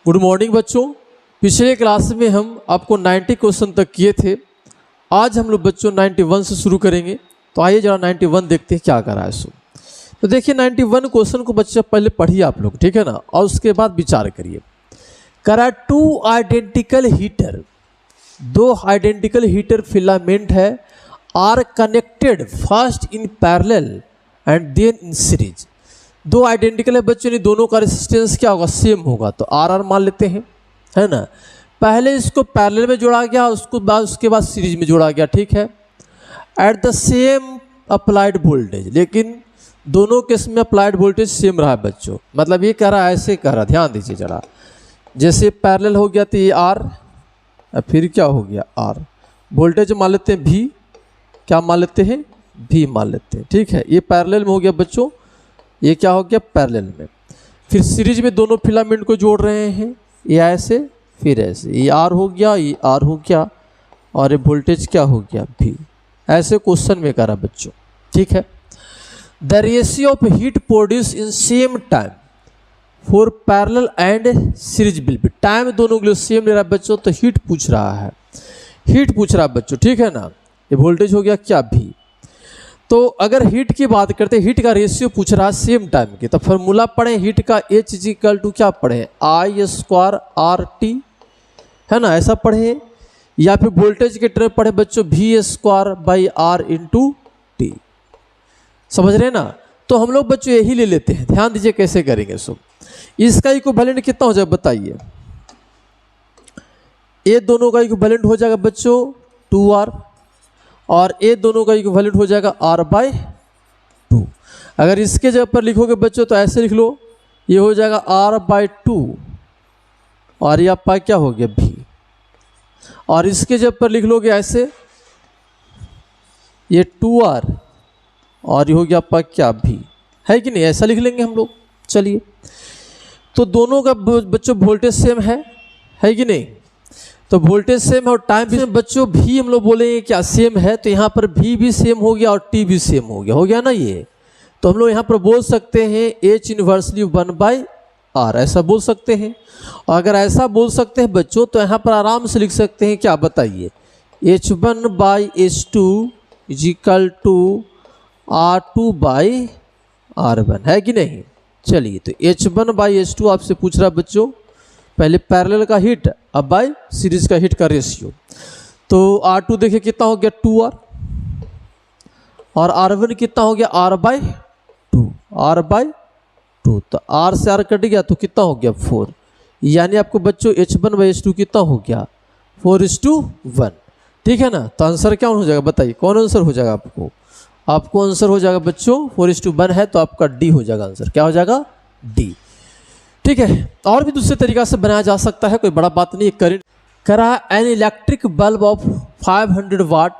Good morning बच्चों। पिछले class में हम आपको 90 क्वेश्चन तक किए थे। आज हम लोग बच्चों 91 से शुरू करेंगे। तो आइए जरा 91 देखते हैं क्या करा है सो। तो देखिए 91 क्वेश्चन को बच्चे पहले पढ़िए आप लोग, ठीक है ना, और उसके बाद विचार करिए। करा टू आइडेंटिकल हीटर, दो आइडेंटिकल हीटर फिलामेंट है, are connected first in parallel and then in series. दो आइडेंटिकल है बच्चों, नहीं दोनों का रेसिस्टेंस क्या होगा, सेम होगा, तो आर आर मान लेते हैं, है ना। पहले इसको पैरेलल में जोड़ा गया, उसके बाद सीरीज में जोड़ा गया, ठीक है। At the same applied voltage, लेकिन दोनों केस में अप्लाइड वोल्टेज सेम रहा है बच्चों। मतलब ये कह रहा है, ऐसे कह रहा, ध्यान दीजिए जरा। जैसे पैरेलल हो गया तो ये आर, फिर क्या हो गया आर, वोल्टेज मान लेते हैं भी, क्या मान लेते हैं, भी मान लेते हैं, ठीक है। ये पैरेलल में हो गया बच्चों, ये क्या हो गया पैरेलल में। फिर सीरीज में दोनों फिलामेंट को जोड़ रहे हैं, ये ऐसे फिर ऐसे, ये आर हो गया, ये आर हो गया, और ये वोल्टेज क्या हो गया भी। ऐसे क्वेश्चन में करा बच्चों, ठीक है। The ratio of heat produce in same time for parallel and series will be. Time दोनों के लिए सेम ले रहा है बच्चों, तो हीट पूछ रहा है, हीट पूछ रहा है बच्चों, ठीक है ना। ये वोल्टेज हो गया क्या भी। तो अगर हीट की बात करते हैं, हीट का रेशियो पूछ रहा है सेम टाइम की, तो फॉर्मूला पढ़े हीट का, H इक्वल टू क्या पढ़े, I स्क्वायर आर टी, है ना, ऐसा पढ़े। या फिर वोल्टेज के टर्म पढ़े बच्चों, V square by R into T. समझ रहे हैं ना। तो हम लोग बच्चों यही ले लेते हैं, ध्यान दीजिए कैसे करेंगे सो। इसका इक्विवेलेंट कितना हो जाएगा बताइए। ये दोनों का इक्विवेलेंट हो जाएगा बच्चों 2R, और ये दोनों का इक्विवेलेंट हो जाएगा R बाई 2। अगर इसके जगह पर लिखोगे बच्चों तो ऐसे लिख लो, ये हो जाएगा R बाई 2, और ये आपका क्या हो गया भी। और इसके जगह पर लिख लोगे ऐसे, ये 2R, और ये हो गया आपका क्या भी, है कि नहीं, ऐसा लिख लेंगे हम लोग। चलिए, तो दोनों का बच्चों वोल्टेज सेम है कि नहीं। तो वोल्टेज सेम है और टाइम भी बच्चों भी हम लोग बोलेंगे क्या सेम है, तो यहाँ पर भी सेम हो गया और टी भी सेम हो गया ना ये। तो हम लोग यहाँ पर बोल सकते हैं H इनवर्सली 1 बाई आर, ऐसा बोल सकते हैं। और अगर ऐसा बोल सकते हैं बच्चों, तो यहाँ पर आराम से लिख सकते हैं क्या बताइए, H1 by H2 is equal to R2 by R1, है कि नहीं। चलिए, तो H1 बाई H2 आपसे पूछ रहा है बच्चों, पहले पैरेलल का हीट, अब बाय सीरीज का हीट का रेशियो। तो R2 देखिए कितना हो गया 2R, और R1 कितना हो गया R बाई 2, R बाई 2। तो R से R कट गया तो कितना हो गया 4, यानी आपको बच्चों H1 बाई H2 कितना हो गया 4:1, ठीक है ना। तो आंसर क्या हो जाएगा बताइए, कौन आंसर हो जाएगा आपको, आपको आंसर हो जाएगा बच्चों 4:1 है, तो आपका डी हो जाएगा आंसर, क्या हो जाएगा डी, ठीक है। और भी दूसरे तरीका से बनाया जा सकता है, कोई बड़ा बात नहीं। करंट करा an electric bulb of 500 watt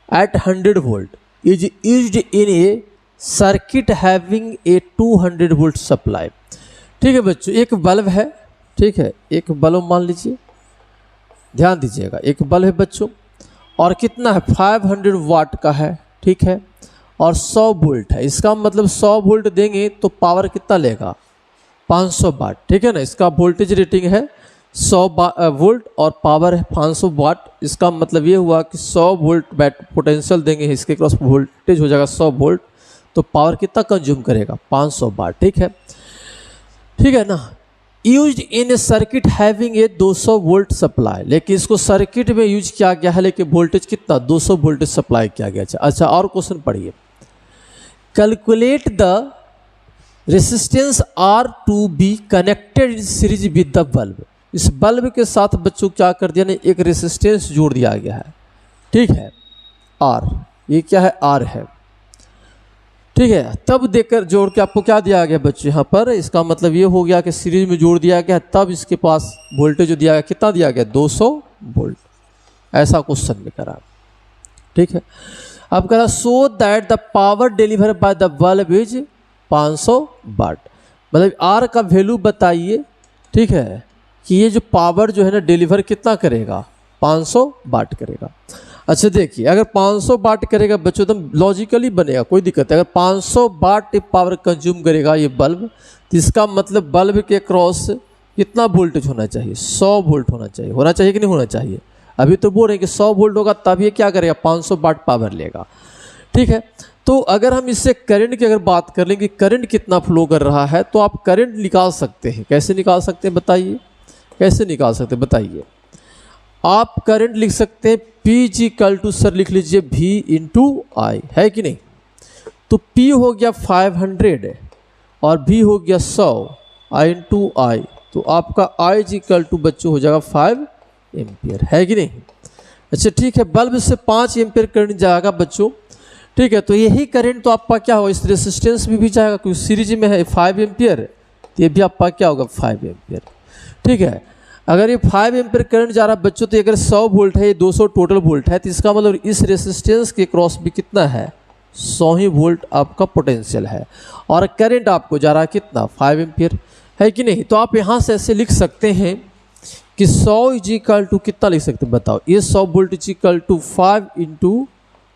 at 100 volt is used in a circuit having a 200 volt supply. ठीक है बच्चों, एक बल्ब है, ठीक है, एक बल्ब मान लीजिए, ध्यान दीजिएगा, एक बल्ब है बच्चों, और कितना है 500 वाट का है, ठीक है, और 100 वोल्ट है। इसका मतलब 100 वोल्ट देंगे तो पावर कितना लेगा 500 वाट, ठीक है ना। इसका वोल्टेज रेटिंग है 100 वोल्ट और पावर है 500 वाट। इसका मतलब ये हुआ कि 100 वोल्ट पोटेंशियल देंगे, इसके क्रॉस वोल्टेज हो जाएगा 100 वोल्ट, तो पावर कितना कंज्यूम करेगा 500 वाट, ठीक है ना। Used in a circuit having a 200 volt supply, लेकिन इसको सर्किट में यूज किया गया है, लेकिन वोल्टेज कितना 200 वोल्टेज सप्लाई किया गया। अच्छा, और क्वेश्चन पढ़िए। Calculate the resistance R to be connected in series with the bulb. इस बल्ब के साथ बच्चों क्या कर दिया ने, एक रेसिस्टेंस जोड़ दिया गया है, ठीक है, R, ये क्या है R है, ठीक है। तब देकर जोड़ के आपको क्या दिया गया बच्चों यहाँ पर, इसका मतलब ये हो गया कि सीरीज में जोड़ दिया गया, तब इसके पास वोल्टेज जो दिया गया कितना दिया गया 200 वोल्ट। ऐसा क्वेश्चन में करा, ठीक है। अब करा so that the power deliver by the bulb is 500 वाट। मतलब R का वैल्यू बताइए, ठीक है, कि ये जो पावर जो है ना डिलीवर कितना करेगा 500 वाट करेगा। अच्छा देखिए, अगर 500 वाट करेगा बच्चों तो लॉजिकली बनेगा, कोई दिक्कत है। अगर 500 वाट पावर कंज्यूम करेगा ये बल्ब, तो इसका मतलब बल्ब के क्रॉस कितना वोल्टेज होना चाहिए, 100 वोल्ट होना चाहिए। होना चाहिए कि नहीं होना चाहिए? अभी तो बोल रहे हैं कि 100 वोल्ट होगा तब ये क्या करेगा, 500 वाट पावर लेगा। ठीक है, तो अगर हम इससे करंट की अगर बात कर लें कि करंट कितना फ्लो कर रहा है, तो आप करंट निकाल सकते हैं। कैसे निकाल सकते हैं बताइए, कैसे निकाल सकते हैं बताइए? आप करंट लिख सकते हैं P जी इक्वल टू, सर लिख लीजिए V इंटू आई, है कि नहीं? तो P हो गया 500 और V हो गया 100, I इंटू आई, तो आपका I जी इक्वल टू बच्चों हो जाएगा 5 एम्पियर, है कि नहीं? अच्छा ठीक है, बल्ब से 5 एम्पियर करंट जाएगा बच्चों। ठीक है, तो यही करंट तो आपका क्या होगा, इस रेसिस्टेंस में भी जाएगा क्योंकि सीरीज में है 5 एम्पियर, तो ये भी आपका क्या होगा 5 एम्पियर। ठीक है, अगर ये 5 एम्पियर करंट जा रहा है बच्चों, तो अगर 100 वोल्ट है, ये 200 टोटल वोल्ट है, तो इसका मतलब इस रेसिस्टेंस के क्रॉस भी कितना है, 100 ही वोल्ट आपका पोटेंशियल है, और करंट आपको जा रहा है कितना, 5 एम्पियर, है कि नहीं? तो आप यहाँ से ऐसे लिख सकते हैं कि 100 इज इक्वल टू कितना लिख सकते हैं बताओ, ये 100 volt is equal to 5 into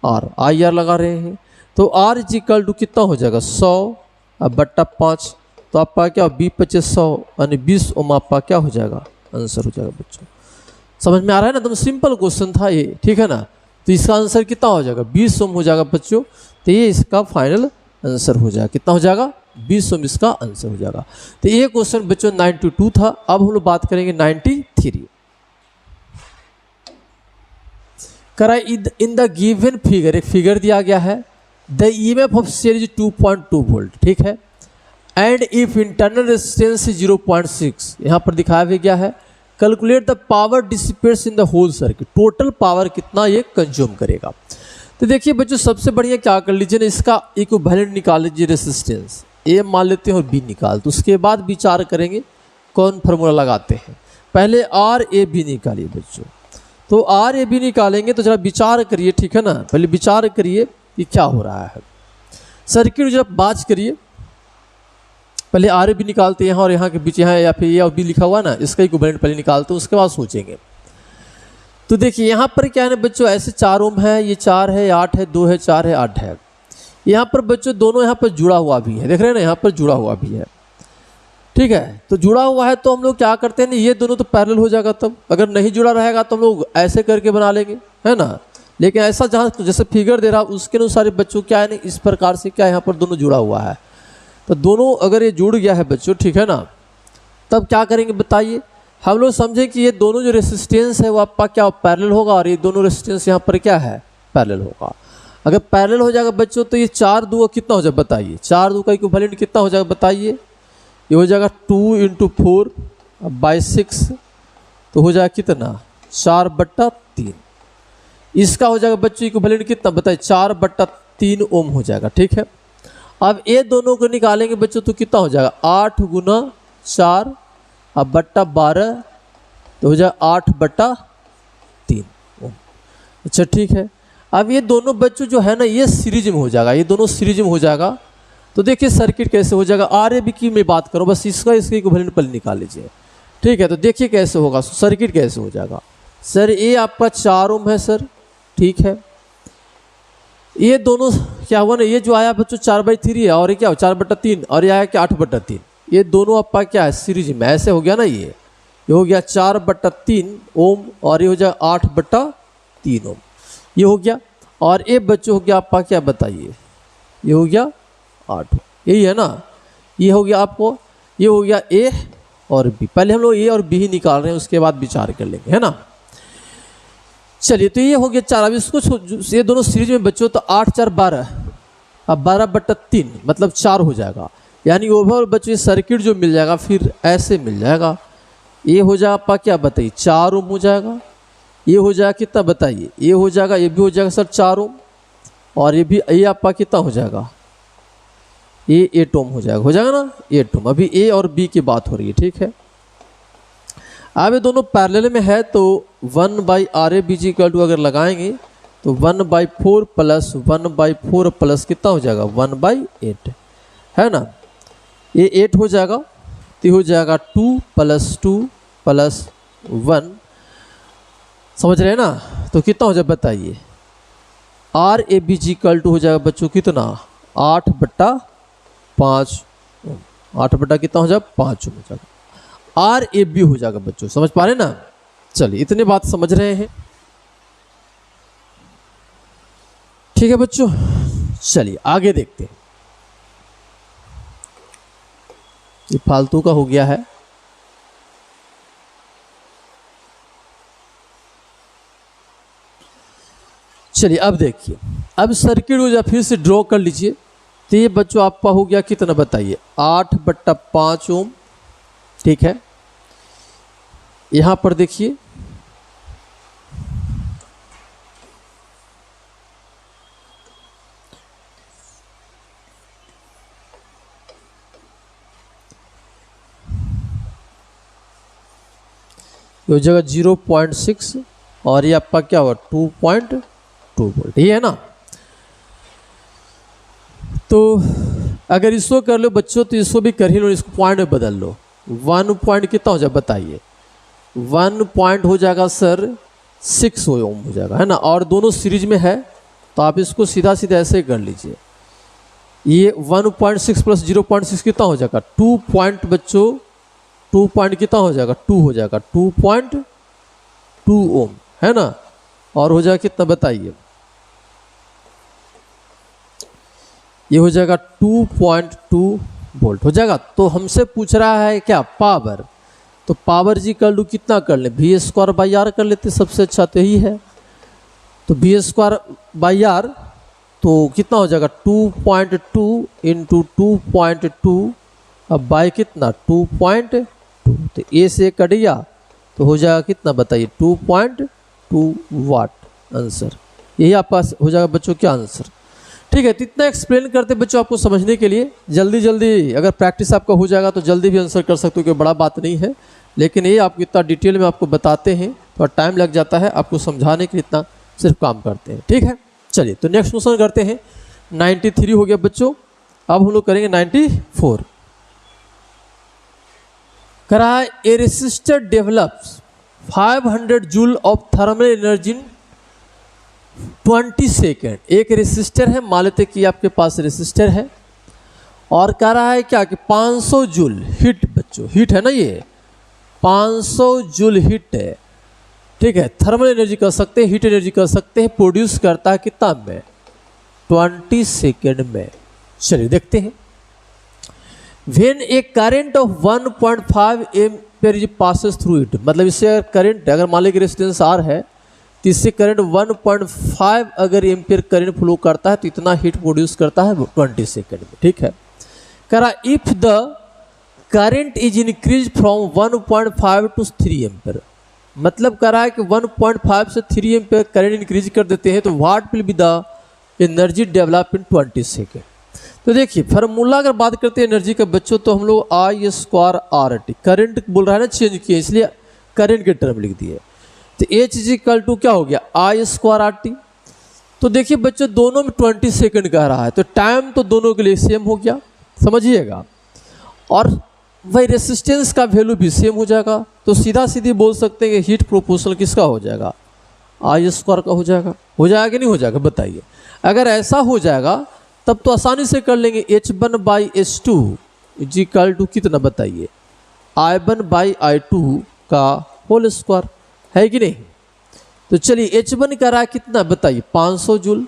R, I R लगा रहे हैं, तो आर इज इक्वल टू कितना हो जाएगा 100 अब बट्टा 5, तो आपका क्या 20/25 यानी 20 ओम आपका क्या हो जाएगा, आंसर हो जाएगा बच्चों। समझ में आ रहा है ना, एकदम सिंपल क्वेश्चन था ये। ठीक है ना, तो इसका आंसर कितना हो जाएगा, 20 ओम हो जाएगा बच्चों। तो ये इसका फाइनल आंसर हो जाएगा, कितना हो जाएगा, 20 ओम इसका आंसर हो जाएगा। तो ये क्वेश्चन बच्चों 92 था। अब हम लोग बात करेंगे 93। करा इन द गिवन फिगर, एक फिगर दिया गया है, the EMF of cell is 2.2 volt. ठीक है, एंड इफ इंटरनल रेजिस्टेंस 0.6, यहाँ पर दिखाया भी गया है। Calculate the power dissipates in the whole circuit, total power कितना ये कंज्यूम करेगा। तो देखिए बच्चों, सबसे बढ़िया क्या कर लीजिए ना, इसका इक्विवेलेंट निकाल लीजिए, रेजिस्टेंस ए मान लेते हैं और बी निकाल, तो उसके बाद विचार करेंगे कौन फार्मूला लगाते हैं। पहले आर ए बी निकालिए बच्चों, तो आर ए बी निकालेंगे तो जरा विचार करिए, ठीक है ना, पहले विचार करिए कि क्या हो रहा है। सर्किट जरा बात करिए, पहले आर ए बी निकालते हैं यहाँ और यहाँ के बीच, यहाँ या फिर ए और बी लिखा हुआ ना, इसका इक्विवेलेंट पहले निकालते हैं, उसके बाद सोचेंगे। तो देखिए यहाँ पर क्या है ना बच्चों, ऐसे 4 ओम है, ये 4 है, 8 है, 2 है, 4 है, 8 है। यहाँ पर बच्चों दोनों यहाँ पर जुड़ा हुआ भी है, देख रहे हैं ना, यहाँ पर जुड़ा हुआ भी है। ठीक है, तो जुड़ा हुआ है तो हम लोग क्या करते हैं ना, ये दोनों तो पैरेलल हो जाएगा। तब अगर नहीं जुड़ा रहेगा तो हम लोग ऐसे करके बना लेंगे, है ना। लेकिन ऐसा जहाँ जैसे फिगर दे रहा उसके अनुसार बच्चों क्या है ना, इस प्रकार से क्या यहाँ पर दोनों जुड़ा हुआ है। तो दोनों अगर ये जुड़ गया है बच्चों, ठीक है ना, तब क्या करेंगे बताइए। हम लोग समझें कि ये दोनों जो रेसिस्टेंस है वो आपका क्या पैरेलल होगा, और ये दोनों रेसिस्टेंस यहाँ पर क्या है, पैरेलल होगा। अगर पैरेलल हो जाएगा बच्चों तो ये 4 2 कितना हो जाएगा बताइए, 4 2 का इक्विवेलेंट कितना हो जाएगा बताइए, ये हो जाएगा 2 × 4 बाई 6, तो हो जाएगा कितना 4/3। इसका हो जाएगा बच्चों इक्विवेलेंट कितना बताइए, 4/3 ओम हो जाएगा। ठीक है, अब ये दोनों को निकालेंगे बच्चों तो कितना हो जाएगा 8 × 4 अब बट्टा 12, तो हो जाएगा 8/3 ओम। अच्छा ठीक है, अब ये दोनों बच्चों जो है ना ये सीरीज में हो जाएगा, ये दोनों सीरीज में हो जाएगा। तो देखिए सर्किट कैसे हो जाएगा, आर ए बी की मैं बात करूँ, बस इसका इसके इक्विवेलेंट पहले निकाल लीजिए। ठीक है, तो देखिए कैसे होगा सर्किट, कैसे हो जाएगा। सर ये आपका 4 ओम है सर, ठीक है, ये दोनों क्या हुआ ना, ये जो आया बच्चों 4/3 है, और ये क्या हो 4/3, और ये आया क्या 8/3। ये दोनों आपका क्या है सीरीज में, ऐसे हो गया ना, ये हो गया 4/3 ओम, और ये हो जाएगा 8/3 ओम, ये हो गया। और ये बच्चों हो गया आपका क्या बताइए, ये हो गया 8, यही है ना, ये हो गया आपको, ये हो गया ए और बी। पहले हम लोग ए और बी ही निकाल रहे हैं, उसके बाद विचार कर लेंगे, है ना। चलिए, तो ये हो गया 4। अब इसको ये दोनों सीरीज में बच्चों तो 8 4 12, अब 12/3 मतलब 4 हो जाएगा, यानी ओवरऑल बच्चों सर्किट जो मिल जाएगा फिर ऐसे मिल जाएगा। ये हो जाएगा आपका क्या बताइए 4 ओम हो जाएगा, ये हो जाएगा कितना बताइए, ये हो जाएगा, ये भी हो जाएगा सर 4 ओम, और ये भी ये आपका कितना हो जाएगा, ये 8 ओम हो जाएगा ना 8 ओम। अभी ए और बी की बात हो रही है, ठीक है। अब ये दोनों पैरेलल में है तो 1/RABG इक्वल टू अगर लगाएंगे तो 1/4 प्लस 1/4 प्लस कितना हो जाएगा 1/8, है ना। ये 8 हो जाएगा, तो हो जाएगा 2 + 2 + 1, समझ रहे हैं ना। तो कितना हो जाए बताइए, RABG इक्वल टू हो जाएगा बच्चों कितना 8/5, 8 बटा कितना हो जाएगा 5 हो जाएगा। आर ए बी हो जाएगा बच्चों, समझ पा रहे ना। चलिए इतने बात समझ रहे हैं, ठीक है बच्चों। चलिए आगे देखते हैं, ये फालतू का हो गया है। चलिए अब देखिए, अब सर्किट को जब फिर से ड्रॉ कर लीजिए, तो ये बच्चों आपका हो गया कितना बताइए, 8/5 ओम, ठीक है। यहां पर देखिए ये हो जाएगा 0.6 और ये आपका क्या हुआ 2.2 वोल्ट, ये है ना। तो अगर इसको कर लो बच्चों तो इसको भी कर ही लो, इसको पॉइंट में बदल लो। 1 पॉइंट कितना हो जाएगा बताइए, 1 पॉइंट हो जाएगा सर 6 ओम हो जाएगा, है ना। और दोनों सीरीज में है तो आप इसको सीधा सीधा ऐसे ही कर लीजिए। ये 1.6 प्लस 0.6 कितना हो जाएगा 2 पॉइंट बच्चों, 2 पॉइंट कितना हो जाएगा 2 हो जाएगा 2.2 ओम, है ना। और हो जाएगा कितना बताइए, ये हो जाएगा 2.2 वोल्ट हो जाएगा। तो हमसे पूछ रहा है क्या पावर, तो पावर जी कर लूँ कितना कर ले, V² कर लेते, सबसे अच्छा तो यही है। तो V² तो कितना हो जाएगा 2.2 इंटू 2.2 अब बाय कितना 2.2, तो ए से कट गया तो हो जाएगा कितना बताइए 2.2 वाट आंसर। यही आपका हो जाएगा बच्चों क्या आंसर, ठीक है। तो इतना एक्सप्लेन करते बच्चों आपको समझने के लिए, जल्दी जल्दी अगर प्रैक्टिस आपका हो जाएगा तो जल्दी भी आंसर कर सकते हो, कोई बड़ा बात नहीं है। लेकिन ये आपको इतना डिटेल में आपको बताते हैं तो टाइम लग जाता है, आपको समझाने के लिए इतना सिर्फ काम करते हैं, ठीक है। चलिए तो नेक्स्ट क्वेश्चन करते हैं। 93 हो गया बच्चों, अब हम लोग करेंगे 94। करा a resistor develops 500 joule of thermal energy in 20 second. एक रेसिस्टर है, मान लेते कि आपके पास रेसिस्टर है और कह रहा है क्या कि 500 जूल हीट बच्चों, हीट है ना, ये 500 जूल हीट है, ठीक है। थर्मल एनर्जी कर सकते हैं, हीट एनर्जी कर सकते हैं, प्रोड्यूस करता है कितना में 20 सेकेंड में। चलिए देखते हैं। When A current of 1.5 ampere is passes through it, मतलब इससे करंट अगर मान लीजिए रेजिस्टेंस आर है तो इससे करंट 1.5 अगर एम्पीयर करंट फ्लो करता है तो इतना हीट प्रोड्यूस करता है 20 सेकेंड में, ठीक है। कह रहा if the current is increase from 1.5 to 3 ampere, मतलब कह रहा है कि 1.5 से 3 एम्पीयर करंट इंक्रीज कर देते हैं तो what will be the energy develop in 20 second. तो देखिए फार्मूला अगर बात करते हैं एनर्जी का बच्चों तो हम लोग I²RT, करंट बोल रहा है ना चेंज किया इसलिए करंट के टर्म लिख दिए। तो H = क्या हो गया I²RT। तो देखिए बच्चों दोनों में 20 सेकंड कह रहा है तो टाइम तो दोनों के लिए सेम हो गया, समझिएगा। और वही रेसिस्टेंस का वैल्यू भी सेम हो जाएगा, तो सीधा सीधी बोल सकते हैं कि हीट प्रोपोर्शनल किसका हो जाएगा I² का हो जाएगा कि नहीं हो जाएगा बताइए। अगर ऐसा हो जाएगा तब तो आसानी से कर लेंगे, H1/H2 = कितना बताइए I1/I2 का होल स्क्वायर, है कि नहीं। तो चलिए H1 का रहा कितना बताइए 500 जूल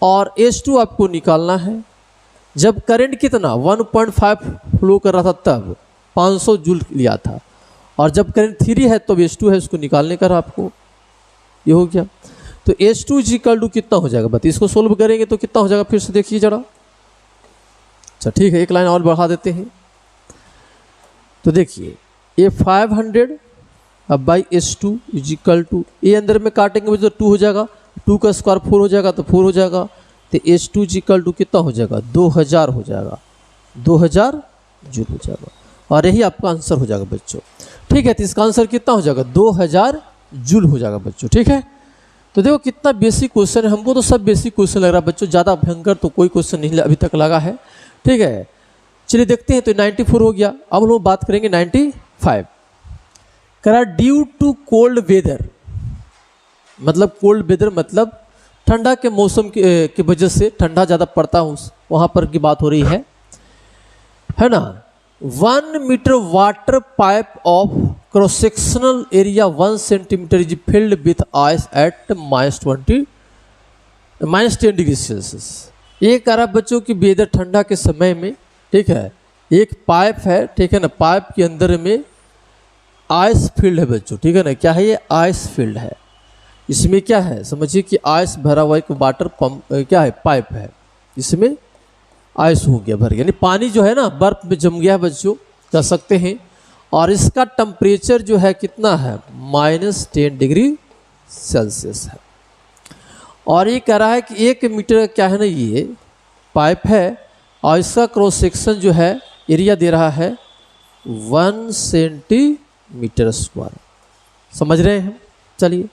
और H2 आपको निकालना है। जब करंट कितना 1.5 फ्लो कर रहा था तब 500 जूल लिया था, और जब करंट 3 है तो H2 है उसको निकालने का आपको, ये हो गया। तो H2 = कितना हो जाएगा बताइए, इसको सोल्व करेंगे तो कितना हो जाएगा फिर से देखिए जरा। अच्छा ठीक है, एक लाइन और बढ़ा देते हैं। तो देखिए ये 500 अब बाई H2 = ये अंदर में काटेंगे तो 2 हो जाएगा, 2 का स्क्वायर 4 हो जाएगा तो 4 हो जाएगा। तो H2 = कितना हो जाएगा 2000 हो जाएगा, 2000 जूल हो जाएगा, और यही आपका आंसर हो जाएगा बच्चों, ठीक है। तो इसका आंसर कितना हो जाएगा 2000 जूल हो जाएगा बच्चों, ठीक है। तो देखो कितना बेसिक क्वेश्चन है, हमको तो सब बेसिक क्वेश्चन लग रहा है बच्चों, ज़्यादा भयंकर तो कोई क्वेश्चन नहीं अभी तक लगा है, ठीक है। चलिए देखते हैं। तो 94 हो गया, अब हम लोग बात करेंगे 95। करा ड्यू टू कोल्ड वेदर, मतलब कोल्ड वेदर मतलब ठंडा के मौसम की वजह से, ठंडा ज़्यादा पड़ता है वहाँ पर की बात हो रही है ना। 1 metre water pipe of cross sectional area 1 centimetre is filled with ice at -10 degree Celsius. ये कह रहा बच्चों की वेदर ठंडा के समय में, ठीक है, एक पाइप है, ठीक है ना, पाइप के अंदर में आइस फील्ड है बच्चों, ठीक है ना। क्या है ये? आइस फील्ड है। इसमें क्या है समझिए कि आइस भरा हुआ एक वाटर पंप क्या है, पाइप है, इसमें आइस हो गया भर, यानी पानी जो है ना बर्फ में जम गया है बच्चों, कह सकते हैं। और इसका टेम्परेचर जो है कितना है? -10 डिग्री सेल्सियस है। और ये कह रहा है कि 1 मीटर क्या है ना, ये पाइप है और इसका क्रॉस सेक्शन जो है एरिया दे रहा है 1 सेंटीमीटर स्क्वायर। समझ रहे हैं? चलिए,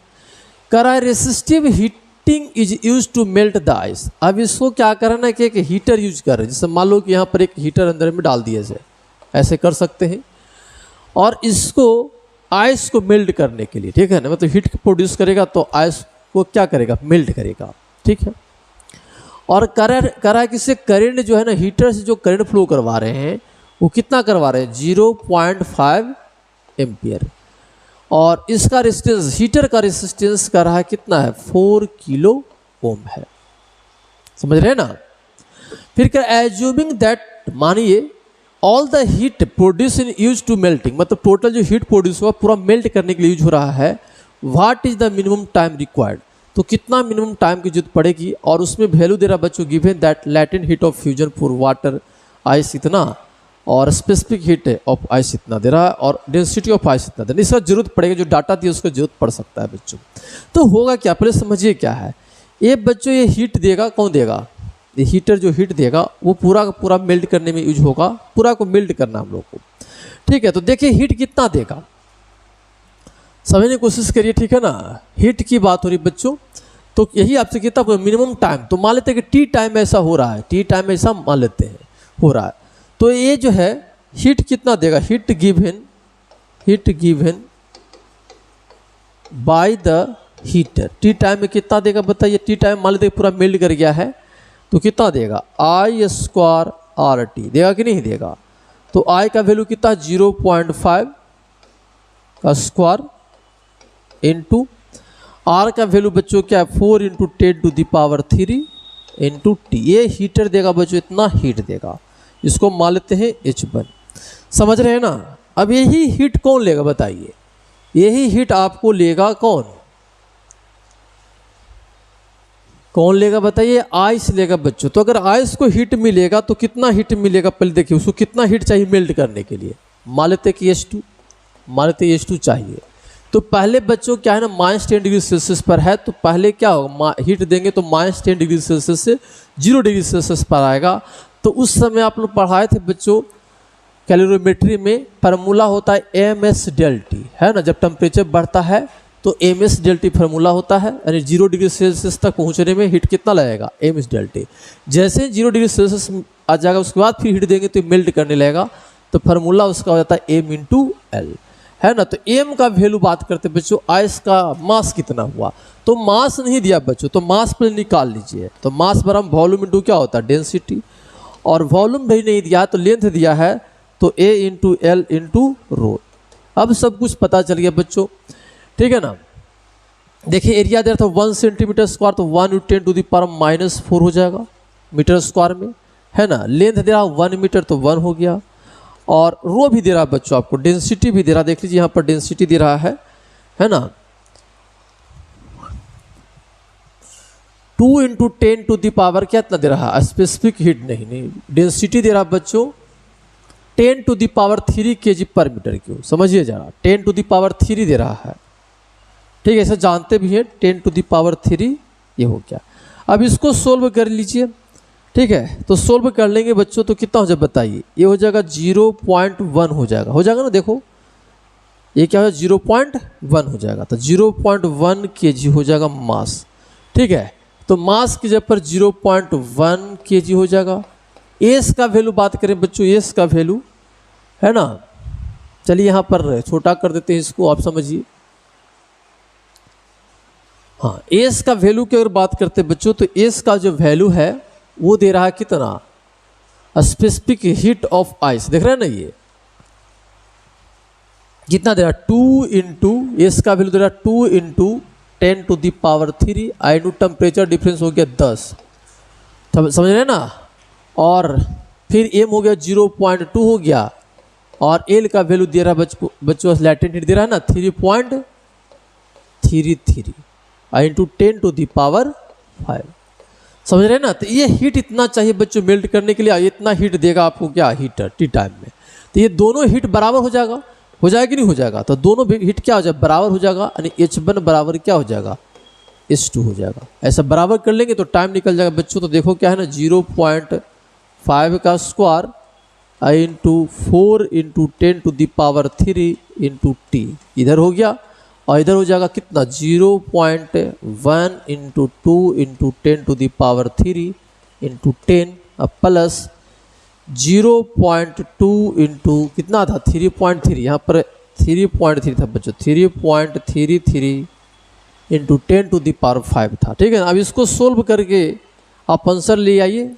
कह रहा है resistive heating is use to melt the ice. अब इसको क्या करना है कि एक हीटर यूज कर रहे हैं, जैसे मान लो कि यहाँ पर एक हीटर अंदर में डाल दिया जाए, ऐसे कर सकते हैं। और इसको आइस को मेल्ट करने के लिए, ठीक है ना, मतलब हीट प्रोड्यूस करेगा तो आइस को क्या करेगा? मेल्ट करेगा, ठीक है। और कह रहा है कि इससे करंट जो है ना, हीटर से जो करंट फ्लो करवा रहे हैं वो कितना करवा रहे हैं? 0.5 एम्पियर। और इसका रेजिस्टेंस, हीटर का रेजिस्टेंस कर रहा है कितना है? 4 किलो ओम है। समझ रहे हैं ना? फिर क्या? एज्यूमिंग दैट, मानिए all the heat produce in use to melting, मतलब टोटल जो हीट प्रोड्यूस हुआ पूरा मेल्ट करने के लिए यूज हो रहा है। What is the minimum time required, तो कितना मिनिमम टाइम की जरूरत पड़ेगी। और उसमें वैल्यू दे रहा बच्चों, given that latent heat of fusion for water ice इतना, और स्पेसिफिक हीट ऑफ आइस इतना दे रहा है, और डेंसिटी ऑफ आइस इतना दे रहा है। इसका जरूरत पड़ेगा, जो डाटा दिया उसका जरूरत पड़ सकता है बच्चों। तो होगा क्या, पहले समझिए क्या है ये बच्चों। ये हीट देगा, कौन देगा? ये हीटर जो हीट देगा वो पूरा का पूरा मेल्ट करने में यूज होगा, पूरा को मेल्ट करना हम लोग को, ठीक है। तो देखिए हीट कितना देगा, समझने की कोशिश करिए, ठीक है ना। हीट की बात हो रही बच्चों, तो यही आपसे कितना मिनिमम टाइम, तो मान लेते हैं कि टी टाइम ऐसा हो रहा है, टी टाइम ऐसा मान लेते हैं हो रहा है। तो ये जो है हीट कितना देगा? Heat given by the heater, T time में कितना देगा बताइए? टी टाइम मान लेते हैं पूरा मेल्ट कर गया है, तो कितना देगा? I स्क्वायर RT देगा कि नहीं देगा? तो I का वैल्यू कितना? 0.5 का स्क्वायर इंटू R का वैल्यू बच्चों क्या है? 4 × 10⁻³ इंटू T। ये हीटर देगा बच्चों, इतना हीट देगा, इसको मान लेते हैं H1। समझ रहे हैं ना? अब यही हीट कौन लेगा बताइए? यही हीट आपको लेगा कौन लेगा बताइए? आइस लेगा बच्चों। तो अगर आइस को हीट मिलेगा तो कितना हीट मिलेगा? पहले देखिए उसको कितना हीट चाहिए मेल्ट करने के लिए। मान लेते कि H2, मान लेते H2 चाहिए। तो पहले बच्चों क्या है ना, -10 डिग्री सेल्सियस पर है, तो पहले क्या होगा? हीट देंगे तो -10 डिग्री सेल्सियस से 0 डिग्री सेल्सियस पर आएगा। तो उस समय आप लोग पढ़ाए थे बच्चों कैलोरीमेट्री में, फार्मूला होता है MS∆T, है ना। जब टेम्परेचर बढ़ता है तो MS∆T फार्मूला होता है, यानी 0 डिग्री सेल्सियस तक पहुंचने में हीट कितना लगेगा? MS∆T। जैसे 0 डिग्री सेल्सियस आ जाएगा उसके बाद फिर हीट देंगे तो मेल्ट करने लगेगा, तो फार्मूला उसका हो जाता है M × L, है ना। तो M का वैल्यू बात करते बच्चों, आइस का मास कितना हुआ? तो मास नहीं दिया बच्चों, तो मास पर निकाल लीजिए। तो मास बराबर वॉल्यूम इंटू क्या होता है? डेंसिटी। और वॉल्यूम भी नहीं दिया तो लेंथ दिया है, तो A × L × ρ। अब सब कुछ पता चल गया बच्चों, ठीक है ना। देखिए एरिया दे रहा था 1 सेंटीमीटर स्क्वायर, तो 1 × 10⁻⁴ हो जाएगा मीटर स्क्वायर में, है ना। लेंथ दे रहा 1 मीटर, तो 1 हो गया। और रो भी दे रहा है बच्चों आपको, डेंसिटी भी दे रहा, देख लीजिए यहाँ पर डेंसिटी दे रहा है ना। 2 × 10⁻, क्या इतना दे रहा है? स्पेसिफिक हीट नहीं, डेंसिटी दे रहा बच्चों 10⁻³ kg/m³। समझिए जरा, 10⁻³ दे रहा है, ठीक है। ऐसे जानते भी हैं 10⁻³ ये हो गया। अब इसको सोल्व कर लीजिए, ठीक है। तो सोल्व कर लेंगे बच्चों तो कितना हो जाए बताइए? ये हो जाएगा 0.1 हो जाएगा ना। देखो ये क्या हो जाएगा? 0.1 हो जाएगा। तो 0.1 kg हो जाएगा मास, ठीक है। तो मास की जगह पर 0.1 kg हो जाएगा। एस का वैल्यू बात करें बच्चों, एस का वैल्यू है ना, चलिए यहाँ पर छोटा कर देते हैं इसको, आप समझिए। हाँ, एस का वैल्यू की अगर बात करते हैं बच्चों, तो एस का जो वैल्यू है वो दे रहा है कितना? स्पेसिफिक हीट ऑफ आइस, देख रहे हैं ना ये कितना दे रहा है 2 इंटू, इसका वैल्यू दे रहा है 2 into 10⁻³ I know temperature difference हो गया 10, समझ रहे हैं ना। और फिर एम हो गया 0.2 हो गया, और एल का वैल्यू दे रहा है बच्चों लैटेंट हीट दे रहा है ना 3.33 आई इंटू 10⁵, समझ रहे हैं ना। तो ये हीट इतना चाहिए बच्चों मेल्ट करने के लिए, इतना हीट देगा आपको क्या हीटर टी टाइम में। तो ये दोनों हीट बराबर हो जाएगा कि नहीं हो जाएगा, तो दोनों हीट क्या हो जाएगा बराबर हो जाएगा, यानी H1 बराबर क्या हो जाएगा H2 हो जाएगा। ऐसा बराबर कर लेंगे तो टाइम निकल जाएगा बच्चों। तो देखो क्या है ना 0.5 का स्क्वायर आई इंटू 4 इंटू 10⁻³ इंटू टी इधर हो गया, और इधर हो जाएगा कितना 0.1 into 2 into 10⁻³ into 10 plus 0.2 into कितना था 3.3, यहाँ पर 3.3 था बच्चों, 3.33 इंटू 10⁵ था। ठीक है ना। अब इसको सोल्व करके आप आंसर ले आइए,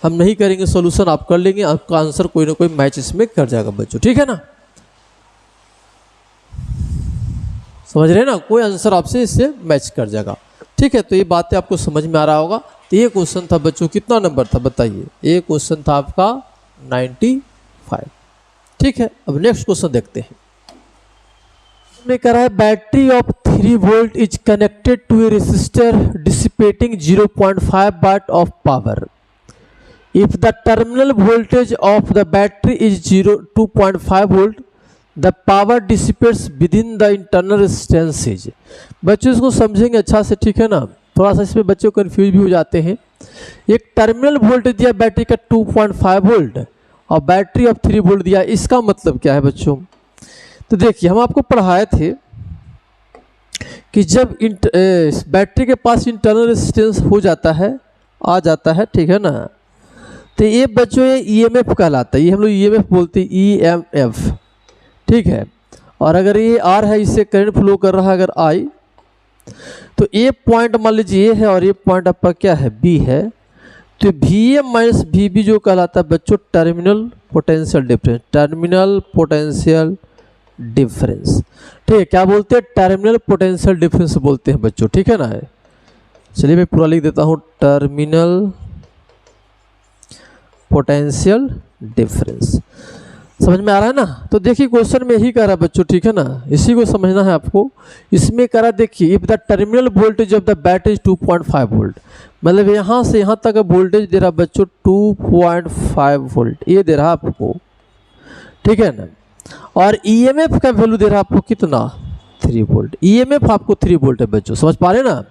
हम नहीं करेंगे सॉल्यूशन, आप कर लेंगे, आपका आंसर कोई ना कोई मैच इसमें कर जाएगा बच्चों। ठीक है ना, समझ रहे हैं ना, कोई आंसर आपसे इससे मैच कर जाएगा। ठीक है, तो ये बातें आपको समझ में आ रहा होगा। तो ये क्वेश्चन था बच्चों, कितना नंबर था बताइए, ये क्वेश्चन था आपका 95। ठीक है, अब नेक्स्ट क्वेश्चन देखते हैं। हमने करा है battery of 3 volt is connected to a resistor dissipating 0.5 watt of power. If the terminal voltage of the battery is 2.5 volt, the power dissipates within the internal resistance is. बच्चों इसको समझेंगे अच्छा से, ठीक है ना, थोड़ा सा इसमें बच्चों कंफ्यूज भी हो जाते हैं। एक टर्मिनल वोल्टेज दिया बैटरी का 2.5 वोल्ट और बैटरी ऑफ 3 वोल्ट दिया, इसका मतलब क्या है बच्चों। तो देखिए हम आपको पढ़ाए थे कि जब बैटरी के पास इंटरनल रेजिस्टेंस हो जाता है, आ जाता है, ठीक है ना, तो ये बच्चों ये ईएमएफ कहलाता है, ये हम लोग ईएमएफ बोलते हैं, ईएमएफ। ठीक है, और अगर ये आर है, इससे करंट फ्लो कर रहा है अगर आई, तो ये पॉइंट मान लीजिए ये है और ये पॉइंट आपका क्या है बी है, तो V M minus V B जो कहलाता है बच्चों terminal potential difference, terminal potential difference. ठीक है, क्या बोलते हैं टर्मिनल पोटेंशियल डिफरेंस बोलते हैं बच्चों। ठीक है ना, चलिए मैं पूरा लिख देता हूँ, टर्मिनल पोटेंशियल डिफरेंस। समझ में आ रहा है ना। तो देखिए क्वेश्चन में यही कह रहा है बच्चों, ठीक है ना, इसी को समझना है आपको। इसमें कह रहा देखिए if the terminal voltage of the battery 2.5 volt, मतलब यहाँ से यहाँ तक वोल्टेज दे रहा बच्चों 2.5 वोल्ट, ये दे रहा आपको, ठीक है ना। और ईएमएफ का वैल्यू दे रहा आपको कितना 3 वोल्ट, ईएमएफ आपको 3 वोल्ट है बच्चों, समझ पा रहे ना।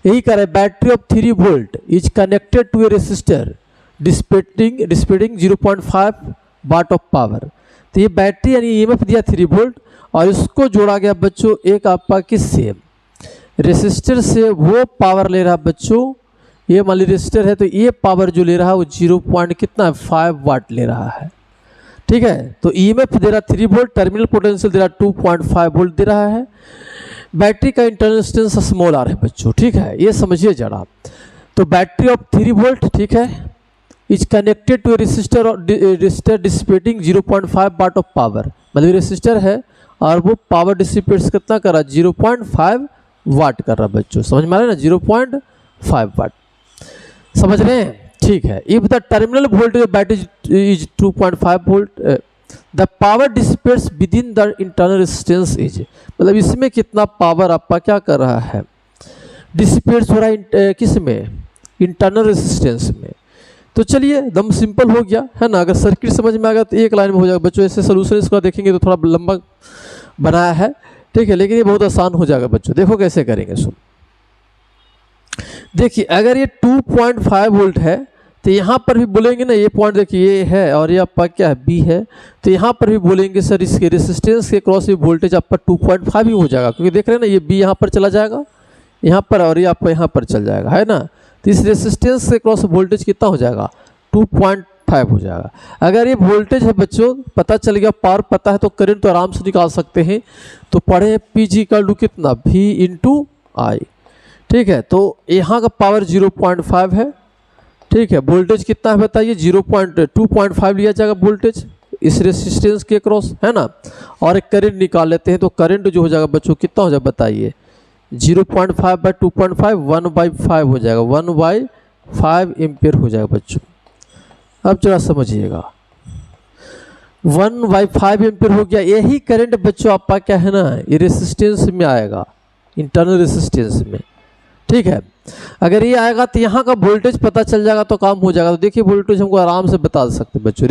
यही कह रहा है battery of 3 volt is connected to a resistor dissipating 0.5 watt of power. तो ये बैटरी यानी ईएमएफ दिया 3 वोल्ट और इसको जोड़ा गया बच्चों एक आपका किससे रेसिस्टर से, वो पावर ले रहा बच्चों, ये मान ली रेसिस्टर है, तो ये पावर जो ले रहा है वो 0.5 वाट ले रहा है। ठीक है, तो ईएमएफ दे रहा 3 वोल्ट, टर्मिनल पोटेंशियल दे रहा 2.5 वोल्ट दे रहा है, बैटरी का इंटरनल रेजिस्टेंस स्मॉल आर है बच्चों। ठीक है, ये समझिए जरा। तो बैटरी ऑफ 3 वोल्ट, ठीक है, is connected to resistor dissipating 0.5 watt of power, मतलब रेसिस्टर है और वो पावर डिसिपेट्स कितना कर रहा है 0.5 वाट कर रहा है बच्चों, समझ में आ रहा है ना, 0.5 वाट, समझ रहे हैं। ठीक है, if the terminal voltage of battery is 2.5 volt, the power dissipates within the internal resistance is, मतलब इसमें कितना पावर आपका क्या कर रहा है डिसिपेट्स हो रहा है किस में, इंटरनल रेजिस्टेंस में। तो चलिए एकदम सिंपल हो गया है ना, अगर सर्किट समझ में आ गया तो एक लाइन में हो जाएगा बच्चों। ऐसे सोल्यूशन इसका देखेंगे तो थोड़ा लंबा बनाया है, ठीक है, लेकिन ये बहुत आसान हो जाएगा बच्चों। देखो कैसे करेंगे, सुन देखिए, अगर ये 2.5 वोल्ट है तो यहाँ पर भी बोलेंगे ना, ये पॉइंट देखिए ये है और ये आपका क्या है बी है, तो यहाँ पर भी बोलेंगे सर इसके रेसिस्टेंस के क्रॉस भी वोल्टेज आपका 2.5 ही हो जाएगा, क्योंकि देख रहे हैं ना ये बी यहाँ पर चला जाएगा यहाँ पर और ये आपका यहाँ पर चल जाएगा, है ना। तो इस रेसिस्टेंस के क्रॉस वोल्टेज कितना हो जाएगा 2.5 हो जाएगा। अगर ये वोल्टेज है बच्चों, पता चल गया, पावर पता है, तो करंट तो आराम से निकाल सकते हैं। तो पढ़े पीजी इक्वल टू कितना V इंटू आई, ठीक है। तो यहाँ का पावर 0.5 है, ठीक है, वोल्टेज कितना है बताइए, 2.5 लिया जाएगा वोल्टेज इस रेसिस्टेंस के क्रॉस, है ना। और एक करंट निकाल लेते हैं, तो करंट जो हो जाएगा बच्चों कितना हो जाएगा बताइए, 0.5 बाई 2.5 1/5 हो जाएगा, 1/5 एम्पियर हो जाएगा बच्चों। अब जरा समझिएगा, 1/5 एम्पियर हो गया। यही करंट बच्चों आपका क्या है ना, ये रेसिस्टेंस में आएगा, इंटरनल रेसिस्टेंस में, ठीक है। अगर ये आएगा तो यहाँ का वोल्टेज पता चल जाएगा तो काम हो जाएगा। तो देखिए वोल्टेज हमको आराम से बता सकते हैं बच्चों,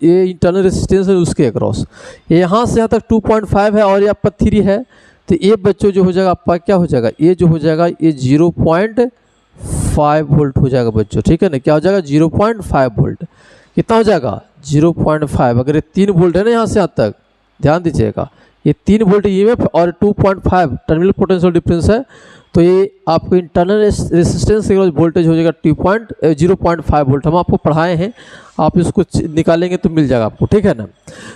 ये इंटरनल रेसिस्टेंस है उसके अक्रॉस, यहाँ से यहाँ तक 2.5 है और ये आपका 3 है, तो ये बच्चों जो हो जाएगा आपका क्या हो जाएगा, ये जो हो जाएगा ये 0.5 वोल्ट हो जाएगा बच्चों, ठीक है ना। क्या हो जाएगा, 0.5 वोल्ट, कितना हो जाएगा 0.5। अगर ये 3 वोल्ट है ना यहाँ से यहाँ तक, ध्यान दीजिएगा, ये 3 वोल्ट ईएमएफ और 2.5 टर्मिनल पोटेंशियल डिफरेंस है, तो ये आपको इंटरनल रेसिस्टेंस वोल्टेज हो जाएगा 0.5 वोल्ट। हम आपको पढ़ाए हैं, आप इसको निकालेंगे तो मिल जाएगा आपको, ठीक है ना।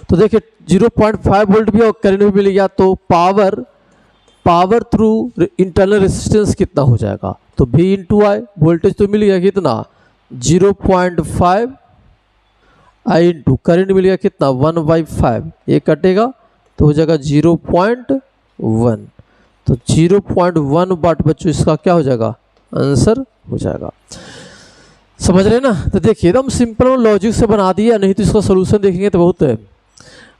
तो देखिए 0.5 वोल्ट भी और करंट भी मिल गया, तो पावर थ्रू इंटरनल रेसिस्टेंस कितना हो जाएगा, तो V इंटू आई, वोल्टेज तो मिल गया कितना 0.5 आई इंटू करंट मिल गया कितना 1/5, ये कटेगा तो हो जाएगा 0.1, तो 0.1 वाट बच्चों इसका क्या हो जाएगा, आंसर हो जाएगा। समझ रहे ना। तो देखिए एकदम सिंपल लॉजिक से बना दिया, नहीं तो इसका सोल्यूशन देखेंगे तो बहुत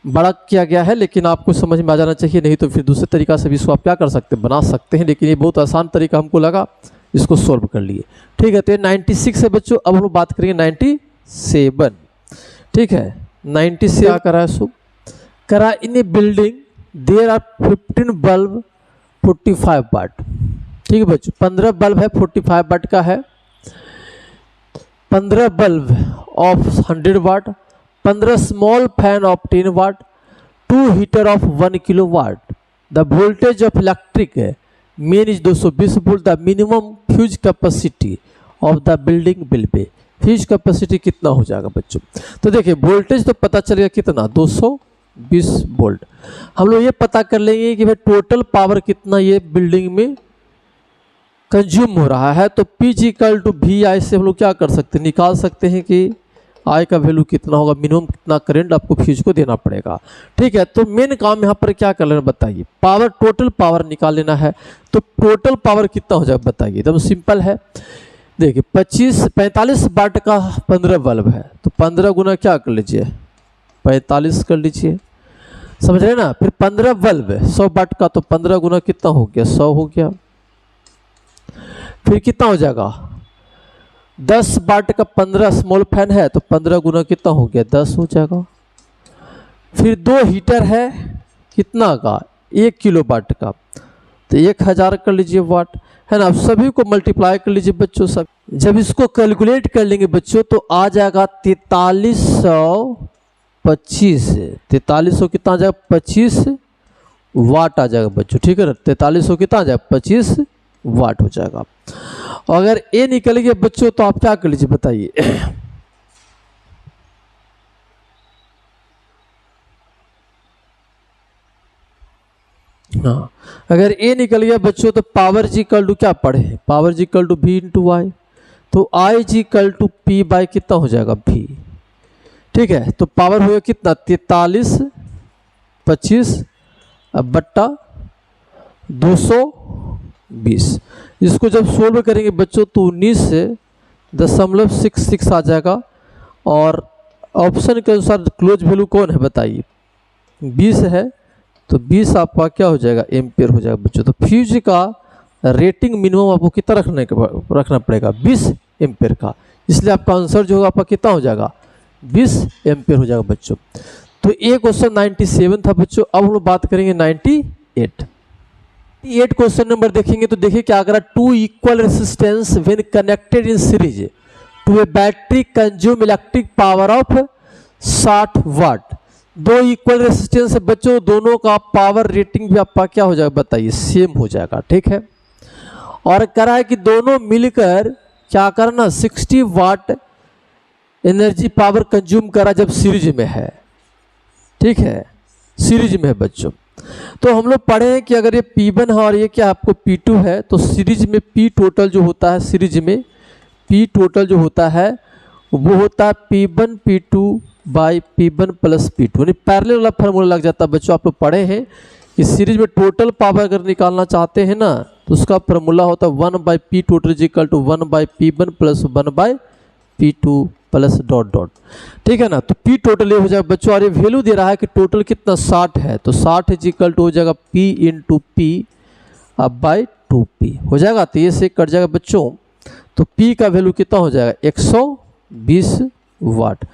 बड़ा किया गया है, लेकिन आपको समझ में आ जाना चाहिए, नहीं तो फिर दूसरे तरीका से भी इसको आप क्या कर सकते हैं, बना सकते हैं, लेकिन ये बहुत आसान तरीका हमको लगा, इसको सॉल्व कर लिए, ठीक है। तो ये 96 है बच्चों। अब हम लोग बात करेंगे 97, ठीक है। 96 क्या करा है, सो करा इन ए बिल्डिंग देयर आर 15 बल्ब 45 वाट, ठीक है बच्चों। 15 बल्ब है 45 वाट का है, 15 bulb of 100 watt, 15 small fan of 10 watt, 2 heater of 1 kilo watt. The voltage of electric main is 220 volt. The minimum fuse capacity of the building will be, fuse capacity कितना हो जाएगा बच्चों। तो देखिए वोल्टेज तो पता चल गया कितना 220 वोल्ट। हम लोग ये पता कर लेंगे कि भाई टोटल पावर कितना ये बिल्डिंग में कंज्यूम हो रहा है, तो P इक्वल टू वी आई से हम लोग क्या कर सकते हैं, निकाल सकते हैं कि आई का वैल्यू कितना होगा, मिनिमम कितना करंट आपको फ्यूज को देना पड़ेगा, ठीक है। तो मेन काम यहाँ पर क्या कर लेना बताइए, पावर, टोटल पावर निकाल लेना है। तो टोटल पावर कितना हो जाएगा बताइए, एकदम सिंपल है। देखिए 45 वाट का 15 बल्ब है, तो 15 गुना क्या कर लीजिए 45 कर लीजिए, समझ रहे ना। फिर 15 बल्ब है 100 वाट का, तो 15 गुना कितना हो गया 100 हो गया। फिर कितना हो जाएगा 10 वाट का 15 स्मॉल फैन है, तो 15 गुना कितना हो गया 10 हो जाएगा। फिर 2 हीटर है कितना का 1 किलो वाट का, तो 1000 कर लीजिए वाट, है ना। अब सभी को मल्टीप्लाई कर लीजिए बच्चों सब, जब इसको कैलकुलेट कर लेंगे बच्चों तो आ जाएगा 4325, 4300 कितना आ जाएगा 25 वाट आ जाएगा बच्चों, ठीक है ना। 4300 कितना आ जाएगा 25 वाट हो जाएगा। और अगर ये निकल गया बच्चों तो आप क्या कर लीजिए बताइए हाँ, अगर ए निकल गया बच्चों तो पावर जी इक्वल टू क्या पढ़े, पावर जी equal to V into I, तो आई जी इक्वल टू पी बाई कितना हो जाएगा वी, ठीक है। तो पावर हो गया कितना 4325 बट्टा 220। इसको जब सोल्व करेंगे बच्चों तो 19.66 आ जाएगा। और ऑप्शन के अनुसार क्लोज वैल्यू कौन है बताइए 20 है, तो 20 आपका क्या हो जाएगा एम्पियर हो जाएगा बच्चों। तो फ्यूज का रेटिंग मिनिमम आपको कितना रखना पड़ेगा 20 एम्पियर का, इसलिए आपका आंसर जो होगा आपका कितना हो जाएगा 20 एम्पियर हो जाएगा बच्चों। तो ये क्वेश्चन 97 था बच्चों। अब हम लोग बात करेंगे 98 क्वेश्चन नंबर देखेंगे। तो देखिए क्या करा, 2 equal resistance when connected in series to a battery consume electric power of 60 watt. 2 equal resistance है बच्चों, दोनों का पावर रेटिंग भी आपका क्या हो जाएगा बताइए सेम हो जाएगा, ठीक है। और करा है कि दोनों मिलकर क्या करना 60 वाट एनर्जी पावर कंज्यूम करा जब सीरीज में है, ठीक है, सीरीज में है बच्चों। तो हम लोग पढ़े हैं कि अगर ये P1 है और ये क्या आपको P2 है, तो सीरीज में P टोटल जो होता है सीरीज में पी टोटल जो होता है वो होता है P1 P2 by P1 plus P2, यानी पैरेलल वाला फार्मूला लग जाता है बच्चों। आप लोग पढ़े हैं कि सीरीज में टोटल पावर अगर निकालना चाहते हैं ना तो उसका फार्मूला होता है 1 by P total is equal to 1 by P1 plus 1 by P2 plus dot dot, ठीक है ना। तो पी टोटल ये हो जाएगा बच्चों, और ये वैल्यू दे रहा है कि टोटल कितना 60 है, तो 60 इज इक्वल टू हो जाएगा P इंटू पी अब बाई 2P हो जाएगा। तो ये से कट जाएगा बच्चों, तो P का वैल्यू कितना हो जाएगा 120 वाट,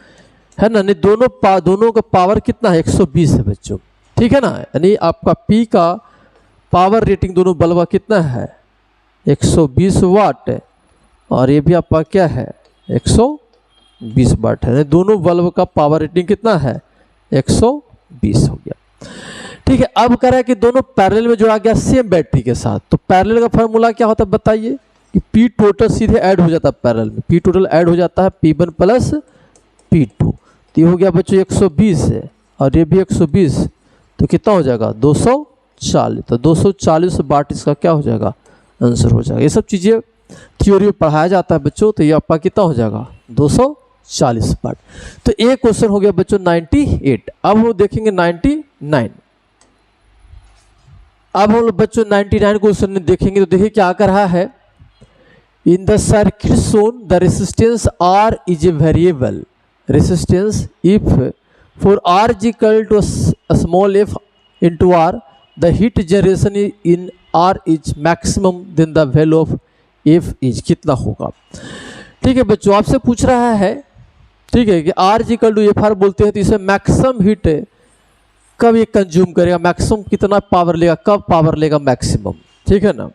है ना। नहीं दोनों का पावर कितना है 120 है बच्चों, ठीक है ना। यानी आपका P का पावर रेटिंग दोनों बल्ब का कितना है 120 वाट है, और ये भी आपका क्या है 120 वाट है। दोनों बल्ब का पावर रेटिंग कितना है 120 हो गया, ठीक है। अब कह रहा है कि दोनों पैरेलल में जोड़ा गया सेम बैटरी के साथ, तो पैरेलल का फार्मूला क्या होता है बताइए कि पी टोटल सीधे ऐड हो जाता है पैरेलल में, पी टोटल ऐड हो जाता है P1 प्लस P2, तो ये हो गया बच्चों 120 है, और ये भी 120, तो कितना हो जाएगा 240, तो 240 वाट इसका क्या हो जाएगा आंसर हो जाएगा। ये सब चीज़ें थ्योरी में पढ़ाया जाता है बच्चों, तो ये आपका कितना हो जाएगा 240 वाट। तो एक क्वेश्चन हो गया बच्चों 98। अब हम देखेंगे 99। अब हम लोग बच्चों 99 क्वेश्चन देखेंगे, तो देखिए क्या कर रहा है। In the circuit shown the resistance R is a variable resistance if for R is equal to small f into R the heat generation in R is maximum then the value of F is कितना होगा। ठीक है बच्चों, आपसे पूछ रहा है, ठीक है, कि R is equal to FR बोलते हैं, तो इसे मैक्सिमम हीट कब ये कंज्यूम करेगा, मैक्सिमम कितना पावर लेगा, कब पावर लेगा मैक्सिमम, ठीक है ना।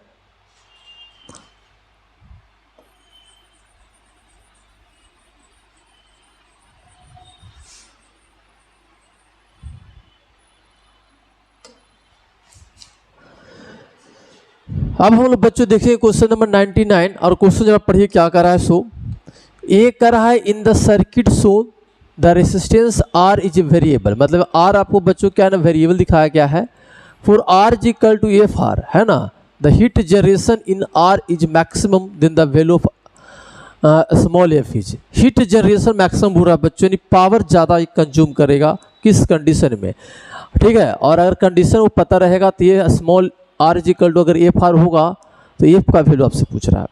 अब हम लोग बच्चों देखिए क्वेश्चन नंबर 99, और क्वेश्चन जरा पढ़िए क्या कर रहा है। सो ए कर रहा है in the circuit show the resistance R is variable, मतलब R आपको बच्चों क्या है ना वेरिएबल दिखाया गया है। For R is equal to FR, है ना, the heat generation in R is maximum then the value of small f is, heat generation maximum हो रहा है बच्चों, यानी पावर ज़्यादा कंज्यूम करेगा किस कंडीशन में, ठीक है। और अगर कंडीशन वो पता रहेगा तो ये small R is equal to अगर FR होगा तो F का वैल्यू आपसे पूछ रहा है।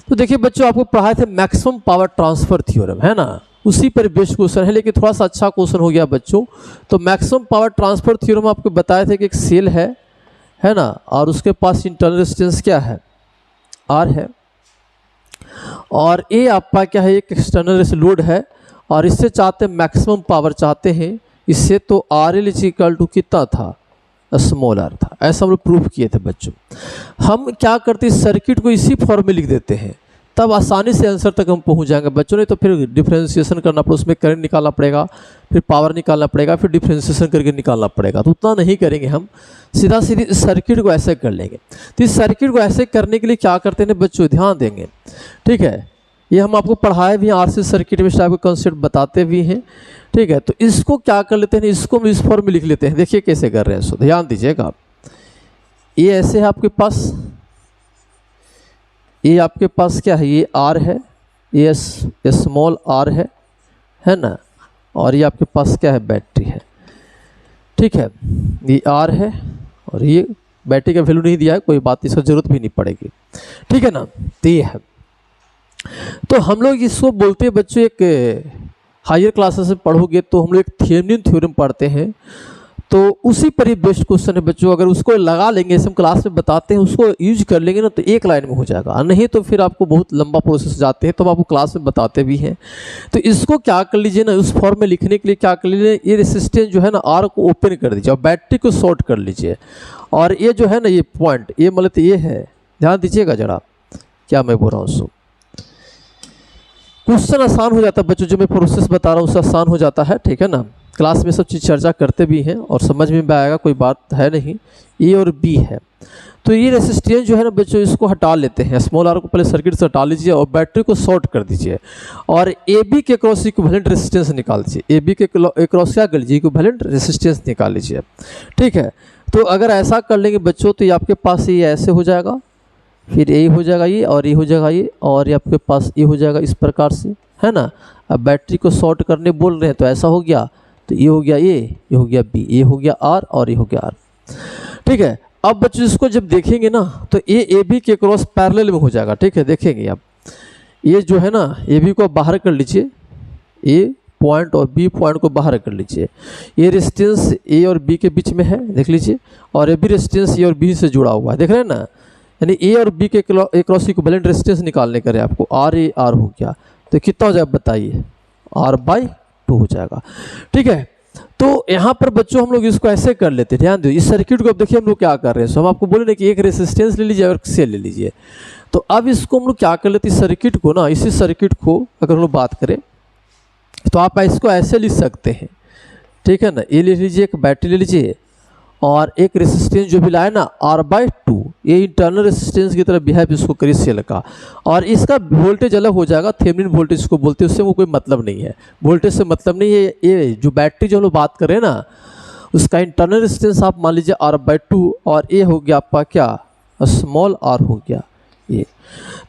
तो देखिए बच्चों आपको पढ़ाए थे मैक्सिमम पावर ट्रांसफर थ्योरम, है ना, उसी पर बेस्ड क्वेश्चन है, लेकिन थोड़ा सा अच्छा क्वेश्चन हो गया बच्चों। तो मैक्सिमम पावर ट्रांसफर थ्योरम आपको बताए थे कि एक सेल है ना, और उसके पास इंटरनल रेजिस्टेंस क्या है R है, और ये आपका क्या है एक एक्सटर्नल लोड है, और इससे चाहते हैं मैक्सिमम पावर चाहते हैं इससे, तो RL इज इक्वल टू कितना था स्मॉल r था, ऐसा हम लोग प्रूफ किए थे बच्चों। हम क्या करते हैं सर्किट को इसी फॉर्म में लिख देते हैं, तब आसानी से आंसर तक हम पहुंच जाएंगे बच्चों। नहीं तो फिर डिफरेंशिएशन करना पड़ेगा, उसमें करंट निकालना पड़ेगा, फिर पावर निकालना पड़ेगा, फिर डिफरेंशिएशन करके निकालना पड़ेगा, तो उतना नहीं करेंगे हम, सीधा सीधी इस सर्किट को ऐसे कर लेंगे। तो इस सर्किट को ऐसे करने के लिए क्या करते हैं बच्चों, ध्यान देंगे, ठीक है। ये हम आपको पढ़ाए भी हैं, RC सर्किट में इस टाइप का कॉन्सेप्ट बताते भी हैं, ठीक है। तो इसको क्या कर लेते हैं, इसको हम इस फॉर्म में लिख लेते हैं। देखिए कैसे कर रहे हैं, सो ध्यान दीजिएगा। ये ऐसे है आपके पास, ये आपके पास क्या है, ये R है, ये स्मॉल r है ना, और ये आपके पास क्या है बैटरी है, ठीक है। ये R है और ये बैटरी का वैल्यू नहीं दिया है, कोई बात इसका जरूरत भी नहीं पड़ेगी, ठीक है ना। तो ये है, तो हम लोग इसको बोलते हैं बच्चों, एक हायर क्लासेस में पढ़ोगे तो हम लोग एक थेवेनिन थ्योरम पढ़ते हैं, तो उसी पर ही बेस्ट क्वेश्चन है बच्चों। अगर उसको लगा लेंगे, जैसे हम क्लास में बताते हैं, उसको यूज कर लेंगे ना तो एक लाइन में हो जाएगा, नहीं तो फिर आपको बहुत लंबा प्रोसेस जाते हैं, तो हम आपको क्लास में बताते भी हैं। तो इसको क्या कर लीजिए ना, उस फॉर्म में लिखने के लिए क्या कर लीजिए, ये रेसिस्टेंस जो है ना R को ओपन कर दीजिए और बैटरी को शॉर्ट कर लीजिए, और ये जो है ना ये पॉइंट, ये मतलब ये है, ध्यान दीजिएगा जरा क्या मैं बोल रहा हूँ। सो क्वेश्चन आसान हो जाता है बच्चों, जो मैं प्रोसेस बता रहा हूँ उससे आसान हो जाता है, ठीक है ना। क्लास में सब चीज़ चर्चा करते भी हैं और समझ में भी आएगा, कोई बात है नहीं। ए और बी है, तो ये रेसिस्टेंस जो है ना बच्चों, इसको हटा लेते हैं, स्मॉल r को पहले सर्किट से हटा लीजिए और बैटरी को शॉर्ट कर दीजिए, और ए बी के क्रॉस इक्विवेलेंट रेसिस्टेंस निकाल दीजिए। ए बी के क्रॉस क्या कर लीजिए, इक्विवेलेंट रेसिस्टेंस निकाल लीजिए, ठीक है। तो अगर ऐसा कर लेंगे बच्चों तो ये आपके पास ये ऐसे हो जाएगा, फिर ये हो जाएगा ये, और ये हो जाएगा ये, और ये आपके पास ये हो जाएगा इस प्रकार से, है ना। अब बैटरी को शॉर्ट करने बोल रहे हैं तो ऐसा हो गया, तो ये हो गया ये हो गया बी, ये हो गया आर और ये हो गया आर। ठीक है, अब बच्चों इसको जब देखेंगे ना तो ए बी के क्रॉस पैरेलल में हो जाएगा। ठीक है, देखेंगे अब ये जो है ना ए बी को बाहर कर लीजिए, ए पॉइंट और बी पॉइंट को बाहर कर लीजिए। ये रेजिस्टेंस ए और बी के बीच में है, देख लीजिए, और ये भी रेजिस्टेंस ए और बी से जुड़ा हुआ है, देख रहे हैं ना। यानी ए और बी के क्रॉस इक्विवेलेंट रेजिस्टेंस निकालने का है आपको, आर ए आर हो गया, तो कितना हो जाएगा बताइए, R/2 हो जाएगा। ठीक है, तो यहाँ पर बच्चों हम लोग इसको ऐसे कर लेते हैं, ध्यान दो इस सर्किट को। अब देखिए हम लोग क्या कर रहे हैं, सो हम आपको बोले ना कि एक रेजिस्टेंस ले लीजिए और सेल ले लीजिए। तो अब इसको हम लोग क्या कर लेते हैं, सर्किट को ना, इसी सर्किट को अगर हम लोग बात करें तो आप इसको ऐसे लिख सकते हैं। ठीक है ना, ये ले लीजिए, एक बैटरी ले लीजिए और एक रेजिस्टेंस जो भी लाए ना R/2, ये इंटरनल रेजिस्टेंस की तरह बिहेव इसको करिए सेल का, और इसका वोल्टेज अलग हो जाएगा, थेवेनिन वोल्टेज इसको बोलते हैं, उससे वो कोई मतलब नहीं है, वोल्टेज से मतलब नहीं है। ये जो बैटरी जो हम लोग बात कर रहे हैं ना उसका इंटरनल रेजिस्टेंस आप मान लीजिए R/2, और ये हो गया आपका क्या, स्मॉल r हो गया ये।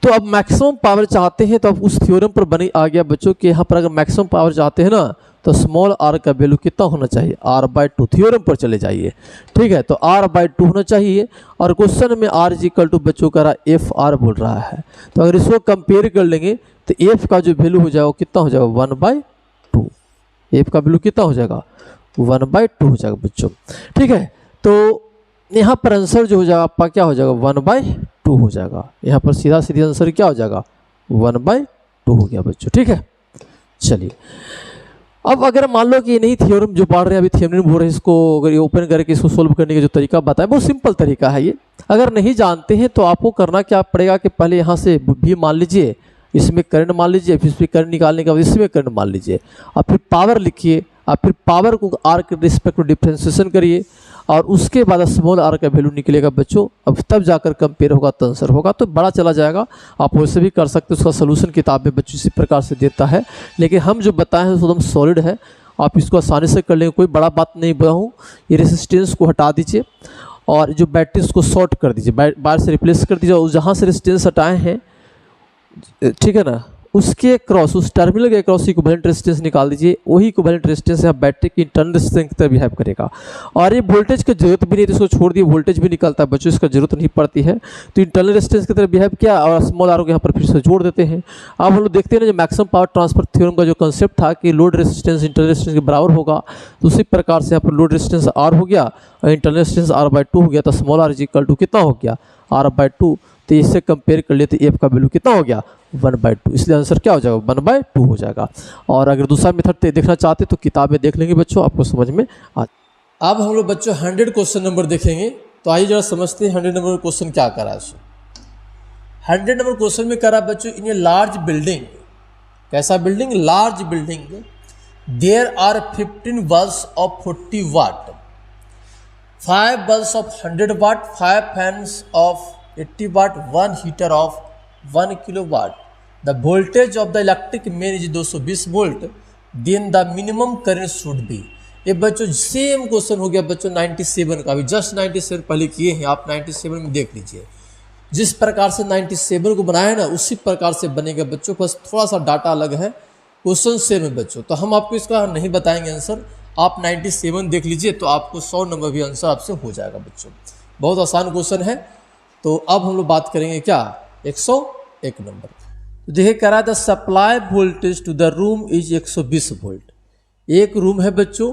तो अब मैक्सिमम पावर चाहते हैं तो अब उस थ्योरम पर बनी आ गया बच्चों कि यहाँ पर अगर मैक्सिमम पावर चाहते हैं ना तो स्मॉल r का वैल्यू कितना होना चाहिए, R/2, थ्योरम पर चले जाइए। ठीक है, तो R/2 होना चाहिए, और क्वेश्चन में r = बच्चों का रहा FR बोल रहा है, तो अगर इसको कंपेयर कर लेंगे तो f का जो वैल्यू हो जाएगा वो कितना हो जाएगा, 1/2। f का वैल्यू कितना हो जाएगा, 1/2 हो जाएगा बच्चों। ठीक है, तो यहाँ पर आंसर जो हो जाएगा आपका क्या हो जाएगा, 1/2 हो जाएगा। यहाँ पर सीधा सीधा आंसर क्या हो जाएगा, 1/2 हो गया बच्चों। ठीक है, चलिए अब अगर मान लो कि नहीं थ्योरम जो पढ़ रहे हैं अभी थेवेनिन बोल रहे हैं, इसको अगर ये ओपन करके इसको सोल्व करने का जो तरीका बताया बहुत सिंपल तरीका है ये। अगर नहीं जानते हैं तो आपको करना क्या पड़ेगा कि पहले यहाँ से भी मान लीजिए, इसमें करंट मान लीजिए, फिर इसमें करंट निकालने के बाद इसमें करंट मान लीजिए, और फिर पावर लिखिए, और फिर पावर को आर के रिस्पेक्ट में डिफ्रेंसिएशन करिए, और उसके बाद स्मॉल r का वैल्यू निकलेगा बच्चों। अब तब जाकर कंपेयर होगा तो आंसर होगा, तो बड़ा चला जाएगा। आप वैसे भी कर सकते हैं, उसका सोल्यूशन किताब में बच्चों इसी प्रकार से देता है, लेकिन हम जो बताए हैं एकदम सॉलिड है, आप इसको आसानी से कर लेंगे, कोई बड़ा बात नहीं बताऊँ। ये रेजिस्टेंस को हटा दीजिए और जो बैटरी उसको शॉर्ट कर दीजिए, बाहर से रिप्लेस कर दीजिए, और जहाँ से रेजिस्टेंस हटाए हैं, ठीक है ना, उसके क्रॉस, उस टर्मिनल के क्रॉस इक्विवेलेंट रेजिस्टेंस निकाल दीजिए। वही इक्विवेलेंट रेजिस्टेंस यहाँ बैटरी की इंटरनल रेजिस्टेंस की तरह बिहेव करेगा, और ये वोल्टेज की जरूरत भी नहीं है, इसको छोड़ दिए, वोल्टेज भी निकलता है बच्चों, इसका जरूरत नहीं पड़ती है। तो इंटरनल रेजिस्टेंस की तरह बिहेव किया और स्मॉल r को यहाँ पर फिर से जोड़ देते हैं। अब हम लोग देखते हैं ना, जो मैक्सिमम पावर ट्रांसफर थ्योरम का जो कंसेप्ट था कि लोड रेजिस्टेंस इंटरनल रेजिस्टेंस के बराबर होगा, तो उसी प्रकार से यहाँ पर लोड रेजिस्टेंस r हो गया और इंटरनल रेजिस्टेंस R/2 हो गया, तो स्मॉल r = कितना हो गया, R/2। तो इससे कंपेयर कर लिए तो f का वैल्यू कितना हो गया, 1/2, इसलिए आंसर क्या हो जाएगा, 1/2 हो जाएगा। और अगर दूसरा मेथड देखना चाहते तो किताबें देख लेंगे बच्चों, आपको समझ में आ। अब हम लोग बच्चों 100 क्वेश्चन नंबर देखेंगे, तो आइए जरा समझते हैं 100 नंबर क्वेश्चन क्या करा है। 100 नंबर क्वेश्चन में करा बच्चों, इन ए लार्ज बिल्डिंग, कैसा building, large building, there are 15 bulbs of 40 watt, 5 bulbs of 100 watt, 5 fans of 80 watt, 1 heater of 1 kilowatt. The voltage of the electric main is 220 volt. Then the minimum current should be. ये बच्चों same question हो गया बच्चों 97 का भी, just 97 पहले किए हैं आप, 97 में देख लीजिए। जिस प्रकार से 97 को बनाया ना उसी प्रकार से बनेगा बच्चों, बस थोड़ा सा डाटा अलग है, क्वेश्चन सेम है बच्चों। तो हम आपको इसका नहीं बताएंगे आंसर, आप 97 देख लीजिए तो आपको 100 नंबर भी आंसर आपसे हो जाएगा बच्चों। बहुत आसान क्वेश्चन है। तो अब हम लोग बात करेंगे क्या, 101 नंबर। तो देखिए कह रहा है the supply voltage to the room is 120 volt. एक रूम है बच्चों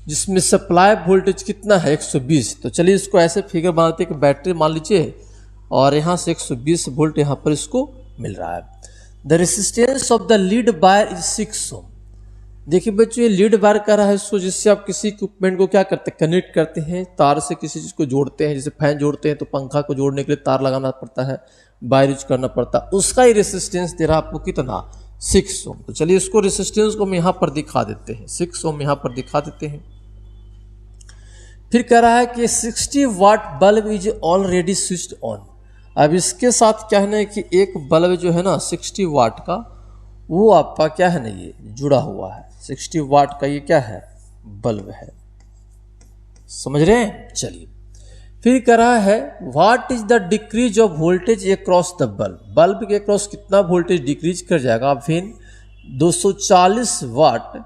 जिसमें सप्लाई वोल्टेज कितना है, 120। तो चलिए इसको ऐसे फिगर बनाते हैं कि बैटरी मान लीजिए और यहाँ से 120 वोल्ट यहाँ पर इसको मिल रहा है। The resistance of the lead wire is 6 ओम। देखिए बच्चों ये लीड वायर कर रहा है इसको, जिससे आप किसी इक्विपमेंट को क्या करते हैं, कनेक्ट करते हैं, तार से किसी चीज़ को जोड़ते हैं, जैसे फैन जोड़ते हैं तो पंखा को जोड़ने के लिए तार लगाना पड़ता है, वायर यूज करना पड़ता है, उसका ही रेसिस्टेंस दे रहा है आपको कितना, 6 ओम। तो चलिए इसको रेसिस्टेंस को हम यहाँ पर दिखा देते हैं, 6 ओम यहाँ पर दिखा देते हैं। फिर कह रहा है कि 60 watt bulb is already switched on. अब इसके साथ क्या है ना कि एक बल्ब जो है ना 60 वाट का, वो आपका क्या है ना ये जुड़ा हुआ है, 60 वाट का ये क्या है, बल्ब है, समझ रहे हैं। चलिए फिर कह रहा है what is the decrease of voltage across the bulb, bulb के अक्रॉस कितना वोल्टेज डिक्रीज कर जाएगा। फिर 240 watt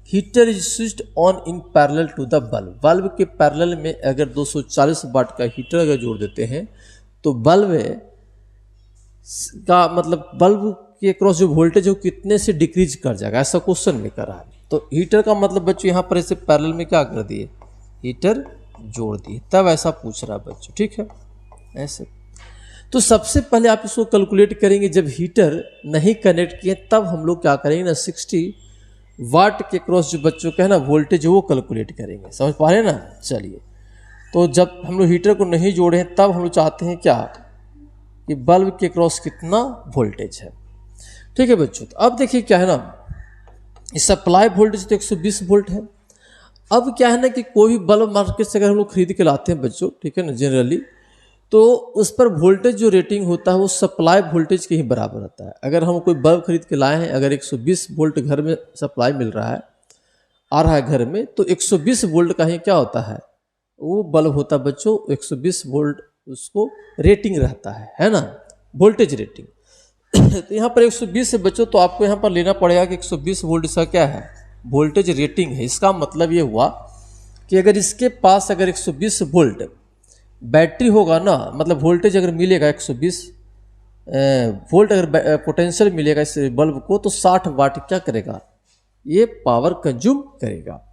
heater is switched on in parallel to the bulb, bulb के पैरेलल में अगर 240 वाट का हीटर अगर जोड़ देते हैं तो बल्ब का मतलब बल्ब के क्रॉस जो वोल्टेज है वो कितने से डिक्रीज कर जाएगा, ऐसा क्वेश्चन में कर रहा है। तो हीटर का मतलब बच्चों यहाँ पर ऐसे पैरेलल में क्या कर दिए, हीटर जोड़ दिए, तब ऐसा पूछ रहा है बच्चों, ठीक है ऐसे। तो सबसे पहले आप इसको कैलकुलेट करेंगे, जब हीटर नहीं कनेक्ट किए तब हम लोग क्या करेंगे ना 60 वाट के क्रॉस जो बच्चों का है ना वोल्टेज वो कैलकुलेट करेंगे, समझ पा रहे हैं ना। चलिए, तो जब हम लोग हीटर को नहीं जोड़े हैं तब हम लोग चाहते हैं क्या कि बल्ब के क्रॉस कितना वोल्टेज है, ठीक है बच्चों। तो अब देखिए क्या है ना, इस सप्लाई वोल्टेज तो 120 वोल्ट है। अब क्या है ना कि कोई भी बल्ब मार्केट से अगर हम लोग खरीद के लाते हैं बच्चों, ठीक है ना, जनरली तो उस पर वोल्टेज जो रेटिंग होता है वो सप्लाई वोल्टेज के ही बराबर होता है। अगर हम कोई बल्ब खरीद के लाए हैं, अगर 120 वोल्ट घर में सप्लाई मिल रहा है, आ रहा है घर में, तो 120 वोल्ट का ही क्या होता है, वो बल्ब होता है बच्चों 120 वोल्ट, उसको रेटिंग रहता है ना, वोल्टेज रेटिंग। तो यहाँ पर 120 से बच्चों, तो आपको यहाँ पर लेना पड़ेगा कि 120 वोल्ट इसका क्या है, वोल्टेज रेटिंग है। इसका मतलब ये हुआ कि अगर इसके पास अगर 120 वोल्ट बैटरी होगा ना, मतलब वोल्टेज अगर मिलेगा 120 वोल्ट अगर पोटेंशियल मिलेगा इस बल्ब को, तो 60 वाट क्या करेगा, ये पावर कंज्यूम करेगा,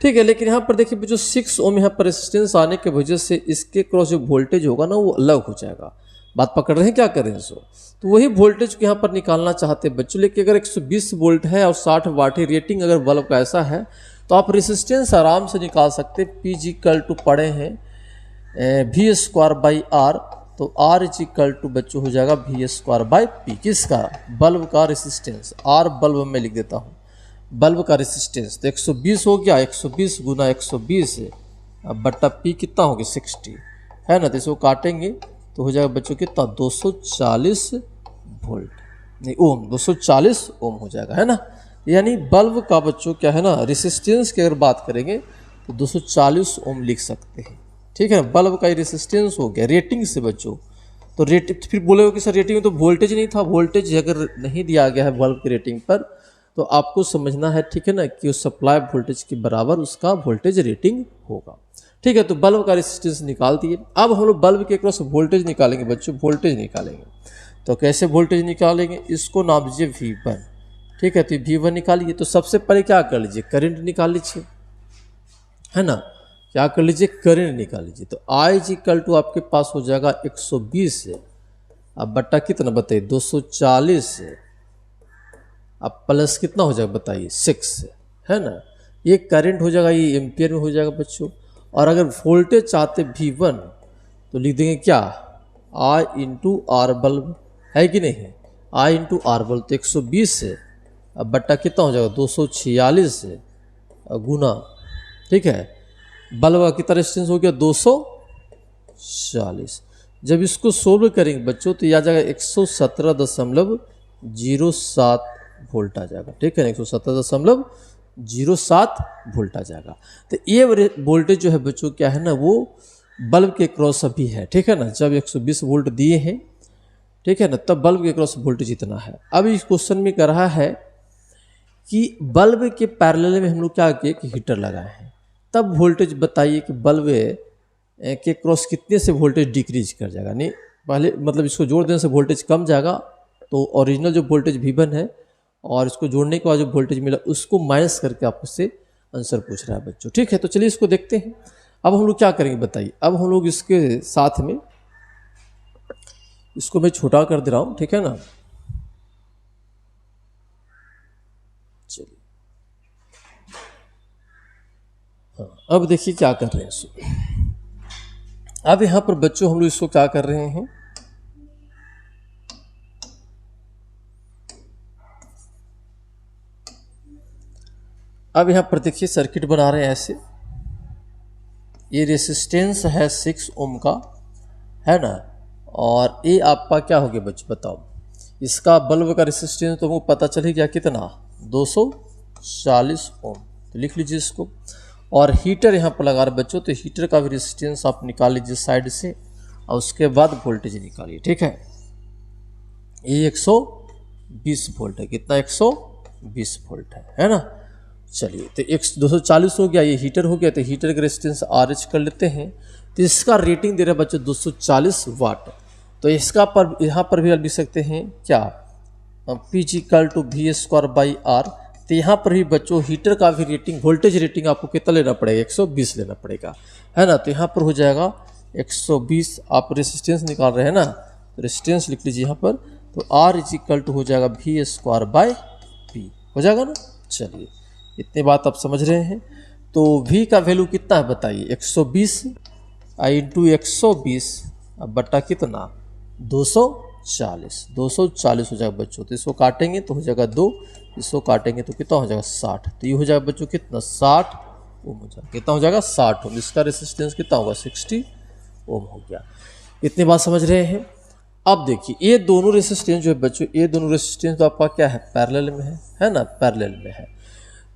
ठीक है। लेकिन यहाँ पर देखिए जो 6 ओम यहाँ पर रेजिस्टेंस आने की वजह से इसके क्रॉस जो वोल्टेज होगा ना वो अलग हो जाएगा। बात पकड़ रहे हैं, क्या कर रहे हैं सो, तो वही वोल्टेज को यहाँ पर निकालना चाहते हैं बच्चों। लेकिन अगर 120 वोल्ट है और 60 वाट ही रेटिंग अगर बल्ब का ऐसा है, तो आप रेजिस्टेंस आराम से निकाल सकते हैं। पी जी इक्वल टू पढ़े हैं वी स्क्वायर बाई आर, तो आर इज इक्वल टू बच्चों हो जाएगा वी स्क्वायर बाई पी, किसका, बल्ब का रेसिस्टेंस। आर बल्ब में लिख देता हूँ, बल्ब का रेसिस्टेंस। तो 120 हो गया, 120 गुना 120 अब बट्टा पी कितना हो गया 60 है ना। तो इसको काटेंगे तो हो जाएगा बच्चों कितना 240 वोल्ट, नहीं ओम, 240 ओम हो जाएगा, है ना। यानी बल्ब का बच्चों क्या है ना, रेसिस्टेंस की अगर बात करेंगे तो 240 ओम लिख सकते हैं, ठीक है ना। बल्ब का रेसिस्टेंस हो गया रेटिंग से बच्चों। तो रेटिंग फिर बोले कि सर रेटिंग में तो वोल्टेज नहीं था, वोल्टेज अगर नहीं दिया गया है बल्ब की रेटिंग पर, तो आपको समझना है, ठीक है ना, कि उस सप्लाई वोल्टेज के बराबर उसका वोल्टेज रेटिंग होगा, ठीक है। तो बल्ब का रेसिस्टेंस निकाल दिए। अब हम लोग बल्ब के क्रॉस वोल्टेज निकालेंगे बच्चों, वोल्टेज निकालेंगे। तो कैसे वोल्टेज निकालेंगे, इसको नाम दीजिए V1, ठीक है। तो V1 निकालिए। तो सबसे पहले क्या कर लीजिए, करंट निकाल लीजिए, है ना, क्या कर लीजिए, करंट निकाल लीजिए। तो I इज इक्वल टू आपके पास हो जाएगा 120 से, अब बट्टा कितना बताइए 240 से, अब प्लस कितना हो जाएगा बताइए 6 से, है ना। ये करंट हो जाएगा, ये एम्पियर में हो जाएगा बच्चों। और अगर वोल्टेज चाहते V1 तो लिख देंगे क्या, I इंटू आर बल्ब, है कि नहीं, I इंटू आर बल्ब। तो 120 से अब बट्टा कितना हो जाएगा 246 से गुना, ठीक है, बल्ब का कितना रेजिस्टेंस हो गया 240। जब इसको सोल्व करेंगे बच्चों तो यह आ जाएगा 117.07 वोल्ट आ जाएगा, ठीक है ना, 117.07 वोल्ट आ जाएगा। तो ये वोल्टेज जो है बच्चों क्या है ना, वो बल्ब के क्रॉस अभी है, ठीक है ना। जब 120 वोल्ट दिए हैं, ठीक है ना, तब बल्ब के क्रॉस वोल्टेज इतना है। अब इस क्वेश्चन में कर रहा है कि बल्ब के पैरेलल में हम लोग क्या किए कि हीटर लगाए हैं, तब वोल्टेज बताइए कि बल्ब के क्रॉस कितने से वोल्टेज डिक्रीज कर जाएगा। नहीं पहले मतलब इसको जोड़ देने से वोल्टेज कम जाएगा, तो ओरिजिनल जो वोल्टेज V1 है और इसको जोड़ने के बाद जो वोल्टेज मिला उसको माइनस करके आपको से आंसर पूछ रहा है बच्चों, ठीक है। तो चलिए इसको देखते हैं। अब हम लोग क्या करेंगे बताइए, अब हम लोग इसके साथ में इसको मैं छोटा कर दे रहा हूँ, ठीक है ना। चलिए हाँ, अब देखिए क्या कर रहे हैं इसको। अब यहाँ पर बच्चों हम लोग इसको क्या कर रहे हैं, अब यहाँ पर देखिए सर्किट बना रहे हैं ऐसे। ये रेसिस्टेंस है 6 ओम का, है ना, और ये आपका क्या हो गया बच्चों बताओ, इसका बल्ब का रेसिस्टेंस तो हमको पता चल ही गया कितना 240 ओम। तो लिख लीजिए इसको। और हीटर यहाँ पर लगा रहे बच्चों, तो हीटर का भी रेजिस्टेंस आप निकाल लीजिए साइड से और उसके बाद वोल्टेज निकालिए। ठीक है, ये 120 वोल्ट है। कितना? 120 वोल्ट है ना। चलिए, तो 240 हो गया, ये हीटर हो गया, तो हीटर का रेजिस्टेंस RH कर लेते हैं। तो इसका रेटिंग दे रहा है बच्चों 240 वाट। तो इसका पर यहाँ पर भी आप लिख सकते हैं क्या, P=V²/R। तो यहाँ पर भी बच्चों हीटर का भी रेटिंग, वोल्टेज रेटिंग आपको कितना लेना पड़ेगा? 120 लेना पड़ेगा, है ना। तो यहाँ पर हो जाएगा 120। आप रेजिस्टेंस निकाल रहे हैं ना, तो रेजिस्टेंस लिख लीजिए यहाँ पर। तो R हो जाएगा V²/P, हो जाएगा ना। चलिए, इतनी बात आप समझ रहे हैं। तो V का वैल्यू कितना है बताइए? 120 × 120 बटा कितना? 240। 240 हो जाएगा बच्चों। तो इसको काटेंगे तो हो जाएगा 2, इसको काटेंगे तो कितना हो जाएगा? 60। तो ये हो जाएगा बच्चों कितना? 60 ओम हो जाएगा। कितना हो जाएगा? 60 ओम। इसका रेजिस्टेंस कितना होगा? 60 ओम हो गया। इतनी बात समझ रहे हैं। अब देखिए, ये दोनों रेजिस्टेंस जो है बच्चों, ये दोनों रेजिस्टेंस तो आपका क्या है? पैरेलल में है ना, पैरेलल में है।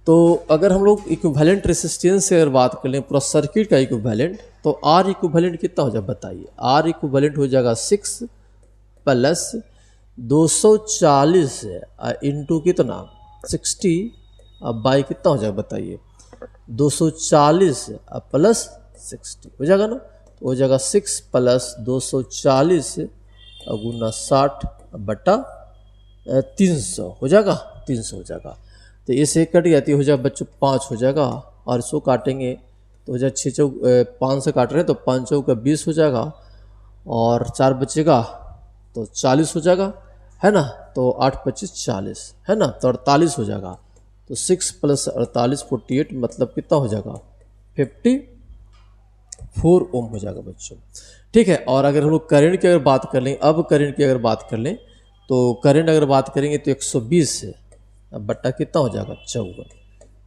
तो अगर हम लोग इक्विवेलेंट रेजिस्टेंस से अगर बात कर लें, पूरा सर्किट का इक्विवेलेंट, तो R इक्विवेलेंट कितना हो जाएगा बताइए? R इक्विवेलेंट हो जाएगा 6 + 240 इंटू कितना? 60 बाई कितना हो जाएगा बताइए? 240 + 60 हो जाएगा ना। तो हो जाएगा 6 + 240 गुना 60 बटा 300 हो जाएगा, 300 हो जाएगा। तो ये से कट गया, तो हो जाएगा बच्चों 5 हो जाएगा। और इसको काटेंगे तो हो जाएगा 6 चौक 5 से काट रहे हैं तो 5 चौक 20 हो जाएगा, और 4 बचेगा तो 40 हो जाएगा, है ना। तो 8 × 25 = 40, है ना। तो 48 हो जाएगा। तो 6 + 48 48 मतलब कितना हो जाएगा? 54 ओम हो जाएगा बच्चों। ठीक है। और अगर हम लोग करंट की अगर बात कर लें, अब करंट की अगर बात कर लें, तो करंट अगर बात करेंगे तो 120 बट्टा कितना हो जाएगा? 54।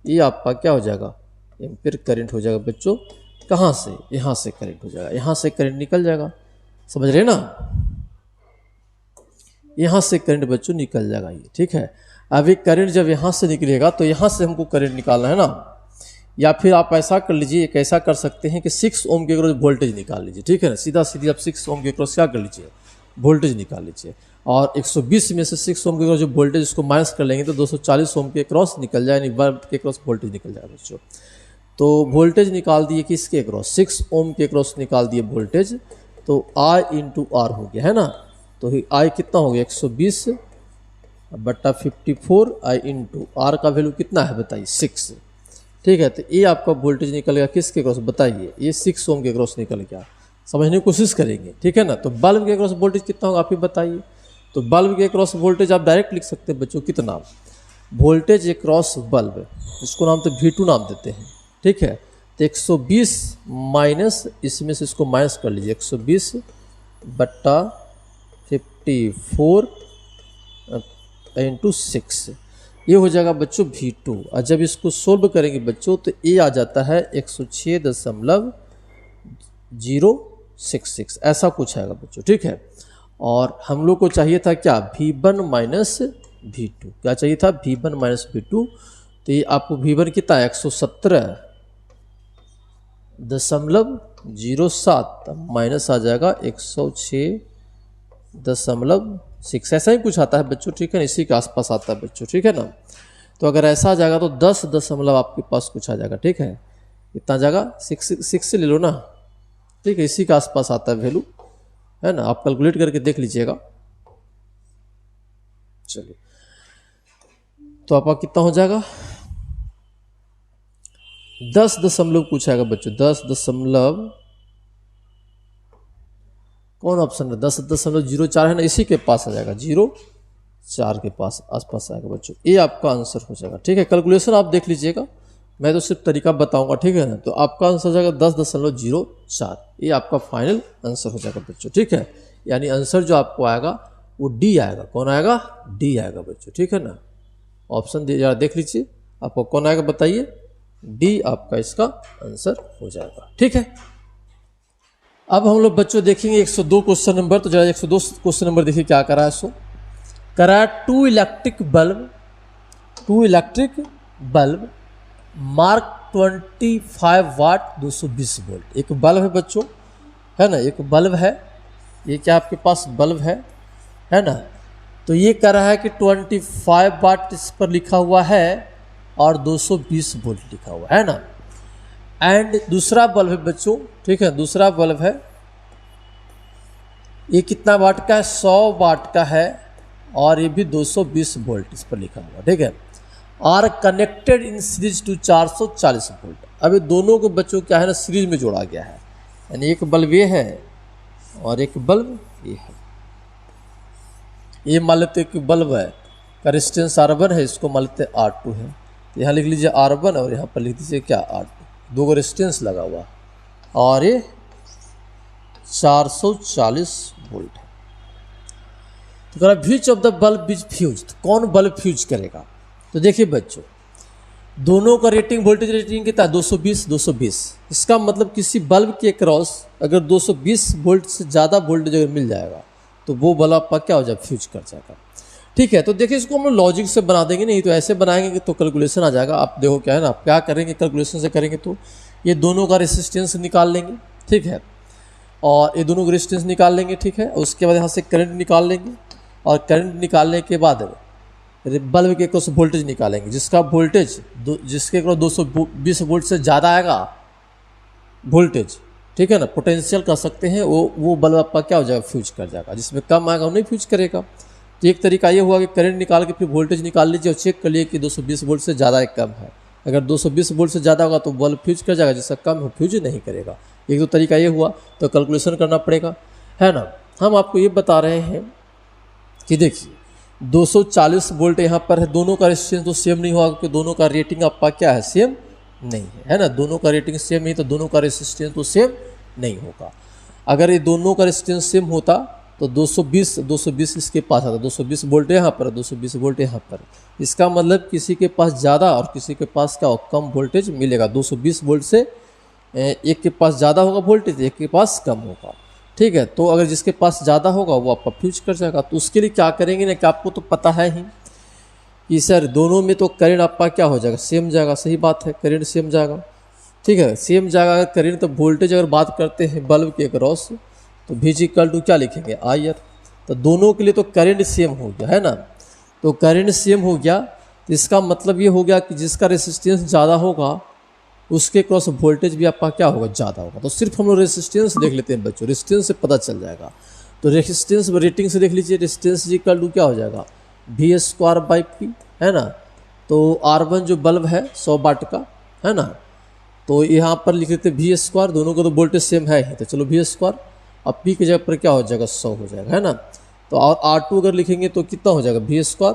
ये आपका क्या हो जाएगा? एम्पीयर करंट हो जाएगा बच्चों। कहाँ से? यहाँ से करंट हो जाएगा, यहाँ से करंट निकल जाएगा, समझ रहे ना। यहाँ से करंट बच्चों निकल जाएगा ये। ठीक है। अभी करंट जब यहाँ से निकलेगा तो यहाँ से हमको करंट निकालना है ना। या फिर आप ऐसा कर लीजिए, एक ऐसा कर सकते हैं कि 6 ओम के अक्रॉस वोल्टेज निकाल लीजिए। ठीक है ना, सीधा सीधी आप 6 ओम के अक्रॉस क्या कर लीजिए? वोल्टेज निकाल लीजिए। और 120 में से 6 ओम के अक्रॉस जो वोल्टेज उसको माइनस कर लेंगे तो 240 ओम के अक्रॉस निकल जाए, यानी बल्ब के अक्रॉस वोल्टेज निकल जाएगा बच्चों। तो वोल्टेज निकाल दिए किसके अक्रॉस? 6 ओम के अक्रॉस निकाल दिए वोल्टेज। तो I × R हो गया, है ना। तो I कितना हो गया? 120 बट्टा 54। I × R का वैल्यू कितना है बताइए? 6। ठीक है। तो ये आपका वोल्टेज निकल गया किसके क्रॉस बताइए? ये 6 ओम के क्रॉस निकल गया। समझने की कोशिश करेंगे, ठीक है ना। तो बल्ब के क्रॉस वोल्टेज कितना होगा आप ही बताइए? तो बल्ब के क्रॉस वोल्टेज आप डायरेक्ट लिख सकते हैं बच्चों, कितना? वोल्टेज क्रॉस बल्ब, इसको नाम तो V2 नाम देते हैं। ठीक है। तो 120 माइनस इसमें से इसको माइनस कर लीजिए, 120 बट्टा 54 × 6, ये हो जाएगा बच्चों V2। और जब इसको सोल्व करेंगे बच्चों तो ये आ जाता है 106.066, ऐसा कुछ आएगा बच्चों। ठीक है। और हम लोग को चाहिए था क्या? V1 - V2। क्या चाहिए था? V1 - V2। तो ये आपको V1 कितना है? 117.07 माइनस आ जाएगा 106.6, ऐसा ही कुछ आता है बच्चों। ठीक है ना, इसी के आसपास आता है बच्चों। ठीक है ना। तो अगर ऐसा आ जाएगा तो 10 दशमलव आपके पास कुछ आ जाएगा। ठीक है। इतना जाएगा 6 से ले लो ना। ठीक है, इसी के आसपास आता है वैल्यू, है ना। आप कैलकुलेट करके देख लीजिएगा। चलिए, तो आपका कितना हो जाएगा? 10 दशमलव कुछ आएगा बच्चों। 10 दशमलव कौन ऑप्शन है? 10.04 है ना, इसी के पास आ जाएगा, 04 के पास आसपास आएगा बच्चों। ये आपका आंसर हो जाएगा। ठीक है। कैलकुलेशन आप देख लीजिएगा, मैं तो सिर्फ तरीका बताऊंगा। ठीक है ना। तो आपका आंसर हो जाएगा 10.04। ये आपका फाइनल आंसर हो जाएगा बच्चों। ठीक है। यानी आंसर जो आपको आएगा वो डी आएगा। कौन आएगा? डी आएगा बच्चों। ठीक है ना। ऑप्शन जरा देख लीजिए, आपको कौन आएगा बताइए? डी आपका इसका आंसर हो जाएगा। ठीक है। अब हम लोग बच्चों देखेंगे 102 क्वेश्चन नंबर। तो जरा 102 क्वेश्चन नंबर देखिए क्या करा है। सो करा है 2 इलेक्ट्रिक बल्ब मार्क 25 वाट 220 वोल्ट। एक बल्ब है बच्चों, है ना, एक बल्ब है, ये क्या आपके पास बल्ब है ना। तो ये कह रहा है कि 25 वाट इस पर लिखा हुआ है और 220 वोल्ट लिखा हुआ है ना। एंड दूसरा बल्ब है बच्चों, ठीक है, दूसरा बल्ब है, ये कितना वाट का है, 100 वाट का है और ये भी 220 वोल्ट इस पर लिखा हुआ, ठीक है। Are connected in series to 440 volt. अब ये दोनों को बच्चों क्या है ना, सीरीज में जोड़ा गया है, यानी एक बल्ब ये है और एक बल्ब ये है। ये मान लेते कि बल्ब है का रेजिस्टेंस R1 है, इसको मान लेते R2 है, तो यहाँ लिख लीजिए R1 और यहाँ पर लिख दीजिए क्या R2, दो को रेजिस्टेंस लगा हुआ और ये 440 वोल्ट है। तो कह रहा which of the bulb is fuse, कौन बल्ब फ्यूज करेगा। तो देखिए बच्चों, दोनों का रेटिंग, वोल्टेज रेटिंग कितना है, 220 220। इसका मतलब किसी बल्ब के क्रॉस अगर 220 वोल्ट से ज़्यादा वोल्टेज अगर मिल जाएगा तो वो बल्ब आपका क्या हो जाएगा, फ्यूज कर जाएगा, ठीक है। तो देखिए इसको हम लोग लॉजिक से बना देंगे, नहीं तो ऐसे बनाएंगे तो कैलकुलेशन आ जाएगा। आप देखो क्या है ना, आप क्या करेंगे कैलकुलेशन से करेंगे तो ये दोनों का रेजिस्टेंस निकाल लेंगे, ठीक है, और ये दोनों का रेजिस्टेंस निकाल लेंगे, ठीक है। उसके बाद यहाँ से करंट निकाल लेंगे और करंट निकालने के बाद बल्ब के क्रॉस वोल्टेज निकालेंगे, जिसका वोल्टेज जिसके क्रॉस 220 वोल्ट से ज़्यादा आएगा वोल्टेज, ठीक है ना, पोटेंशियल कर सकते हैं, वो बल्ब आपका क्या हो जाएगा, फ्यूज कर जाएगा। जिसमें कम आएगा वो नहीं फ्यूज करेगा। तो एक तरीका ये हुआ कि करंट निकाल के फिर वोल्टेज निकाल लीजिए और चेक कर लिए कि 220 वोल्ट से ज़्यादा एक कम है। अगर 220 वोल्ट से ज़्यादा होगा तो बल्ब फ्यूज कर जाएगा, जिसका कम है फ्यूज नहीं करेगा। एक दो तरीका ये हुआ, तो कैलकुलेशन करना पड़ेगा, है ना। हम आपको ये बता रहे हैं कि देखिए 240 वोल्ट यहाँ पर है, दोनों का रेजिस्टेंस तो सेम नहीं होगा क्योंकि दोनों का रेटिंग आपका क्या है, सेम नहीं है ना। दोनों का रेटिंग सेम नहीं तो दोनों का रेजिस्टेंस तो सेम नहीं होगा। अगर ये दोनों का रेजिस्टेंस सेम होता तो 220 इसके पास आता, 220 वोल्ट यहाँ पर, 220 वोल्ट यहाँ पर। इसका मतलब किसी के पास ज़्यादा और किसी के पास क्या कम वोल्टेज मिलेगा। 220 वोल्ट से एक के पास ज़्यादा होगा वोल्टेज, एक के पास कम होगा, ठीक है। तो अगर जिसके पास ज़्यादा होगा वो आपका फ्यूज कर जाएगा। तो उसके लिए क्या करेंगे ना, कि आपको तो पता है ही कि सर दोनों में तो करंट आपका क्या हो जाएगा, सेम जाएगा। सही बात है, करंट सेम जाएगा, ठीक है, सेम जाएगा अगर करंट। तो वोल्टेज अगर बात करते हैं बल्ब के क्रॉस तो V= क्या लिखेंगे, IR। तो दोनों के लिए तो करंट सेम हो गया, है ना। तो करंट सेम हो गया तो इसका मतलब ये हो गया कि जिसका रेजिस्टेंस ज़्यादा होगा उसके क्रॉस वोल्टेज भी आपका क्या होगा, ज़्यादा होगा। तो सिर्फ हम लोग रेजिस्टेंस देख लेते हैं बच्चों, रेजिस्टेंस से पता चल जाएगा। तो रेजिस्टेंस रेटिंग से देख लीजिए, रेजिस्टेंस क्या हो जाएगा, V²/P, है ना। तो R1 जो बल्ब है 100 वाट का, है ना, तो यहाँ पर लिख लेते V², दोनों का तो वोल्टेज सेम है ही, तो चलो V²। अब P की जगह पर क्या हो जाएगा, 100 हो जाएगा, है ना। तो और R2 अगर लिखेंगे तो कितना हो जाएगा, V²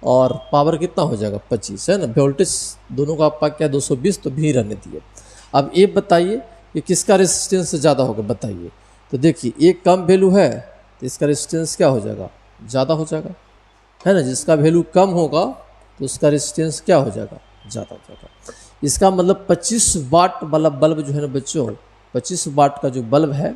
और पावर कितना हो जाएगा, 25, है ना। वोल्टेज दोनों का आपका क्या 220, तो भी रहने दिए। अब ये बताइए कि किसका रेजिस्टेंस ज़्यादा होगा, बताइए। तो देखिए एक कम वैल्यू है तो इसका रेजिस्टेंस क्या हो जाएगा, ज़्यादा हो जाएगा, है ना। जिसका वैल्यू कम होगा तो उसका रेजिस्टेंस क्या हो जाएगा, ज़्यादा हो जाएगा। इसका मतलब 25 वाट वाला बल्ब जो है ना बच्चों, 25 वाट का जो बल्ब है,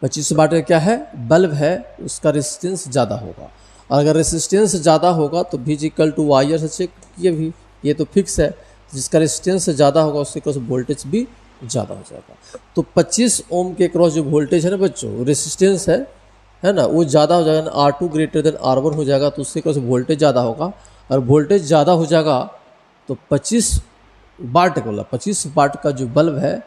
25 वाट का क्या है बल्ब है, उसका रेजिस्टेंस ज़्यादा होगा। और अगर रेजिस्टेंस ज़्यादा होगा तो V=IR से चेक किए भी, ये तो फिक्स है। जिसका रेजिस्टेंस ज़्यादा होगा उसके क्रॉस वोल्टेज भी ज़्यादा हो जाएगा। तो 25 ओम के क्रॉस जो वोल्टेज है ना बच्चों, रेजिस्टेंस है ना, वो ज़्यादा हो जाएगा, R2 > R1 हो जाएगा, तो उसके क्रॉस वोल्टेज ज़्यादा होगा। और वोल्टेज ज़्यादा हो जाएगा तो 25 वाट बोला, 25 वाट का जो बल्ब है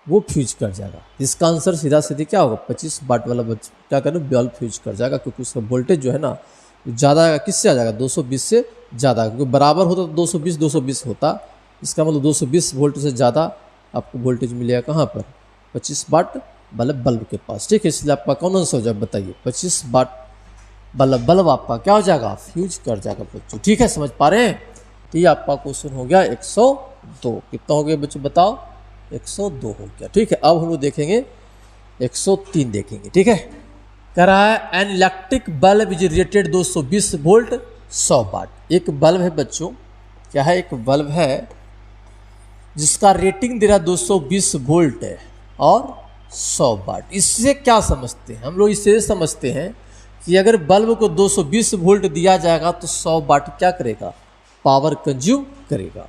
वो फ्यूज कर जाएगा। इसका आंसर सीधा सीधी क्या होगा, 25 वाट वाला क्या करें, बल्ब फ्यूज कर जाएगा, क्योंकि उसका वोल्टेज जो है ना ज़्यादा आएगा। किससे आ जाएगा, 220 से ज़्यादा, क्योंकि बराबर होता तो 220 होता। इसका मतलब 220 वोल्ट से ज़्यादा आपको वोल्टेज मिलेगा कहाँ पर, 25 वाट बल्ब के पास, ठीक है। इसलिए आपका कौन आंसर हो जाएगा, बताइए। 25 वाट बल्ब आपका क्या हो जाएगा, फ्यूज कर जाएगा बच्चों, ठीक है। समझ पा रहे हैं। तो ये आपका क्वेश्चन हो गया 102। कितना हो गया बच्चों, बताओ, 102 हो गया, ठीक है। अब हम लोग देखेंगे 103 देखेंगे, ठीक है। कह रहा है N electric bulb is rated 220 volt 100 वाट। एक बल्ब है बच्चों, क्या है, एक बल्ब है जिसका रेटिंग दे रहा 220 वोल्ट है और 100 वाट। इससे क्या समझते हैं हम लोग, इससे समझते हैं कि अगर बल्ब को 220 वोल्ट दिया जाएगा तो 100 वाट क्या करेगा, पावर कंज्यूम करेगा।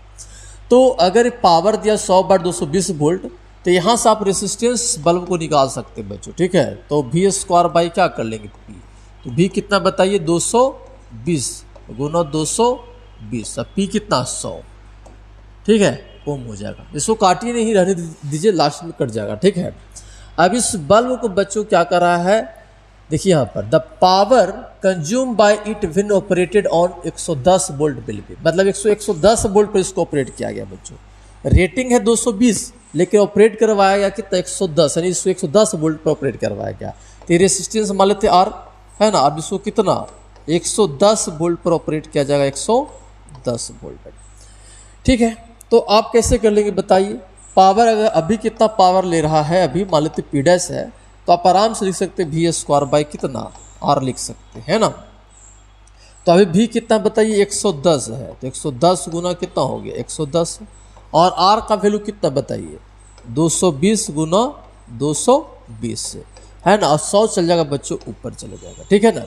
तो अगर पावर दिया 100/220 वोल्ट, तो यहाँ से आप रेसिस्टेंस बल्ब को निकाल सकते हैं बच्चों, ठीक है। तो V² बाई क्या कर लेंगे P, तो V कितना बताइए 220 गुना 220, अब P कितना 100, ठीक है, ओम हो जाएगा। इसको काटिए नहीं, रहने दीजिए, लास्ट में कट जाएगा, ठीक है। अब इस बल्ब को बच्चों क्या कर रहा है, देखिए यहाँ पर the power consume by it when operated on 110 volt bulb, मतलब 110 वोल्ट पर इसको ऑपरेट किया गया बच्चों। रेटिंग है 220, लेकिन ऑपरेट करवाया गया कितना 110, यानी इसको 110 वोल्ट पर ऑपरेट करवाया गया। तो रेसिस्टेंस मान लेते R है ना, अब इसको कितना 110 वोल्ट पर ऑपरेट किया जाएगा, 110 वोल्ट, ठीक है। तो आप कैसे कर लेंगे बताइए, पावर अगर अभी कितना पावर ले रहा है, अभी मान लेते P डैश है, तो आप आराम से लिख सकते हैं V² बाई कितना R लिख सकते हैं ना। तो अभी V कितना बताइए 110 है, तो 110 गुना कितना हो गया 110, और R का वैल्यू कितना बताइए 220 गुना 220 है ना, और 100 चल जाएगा बच्चों, ऊपर चले जाएगा, ठीक है ना।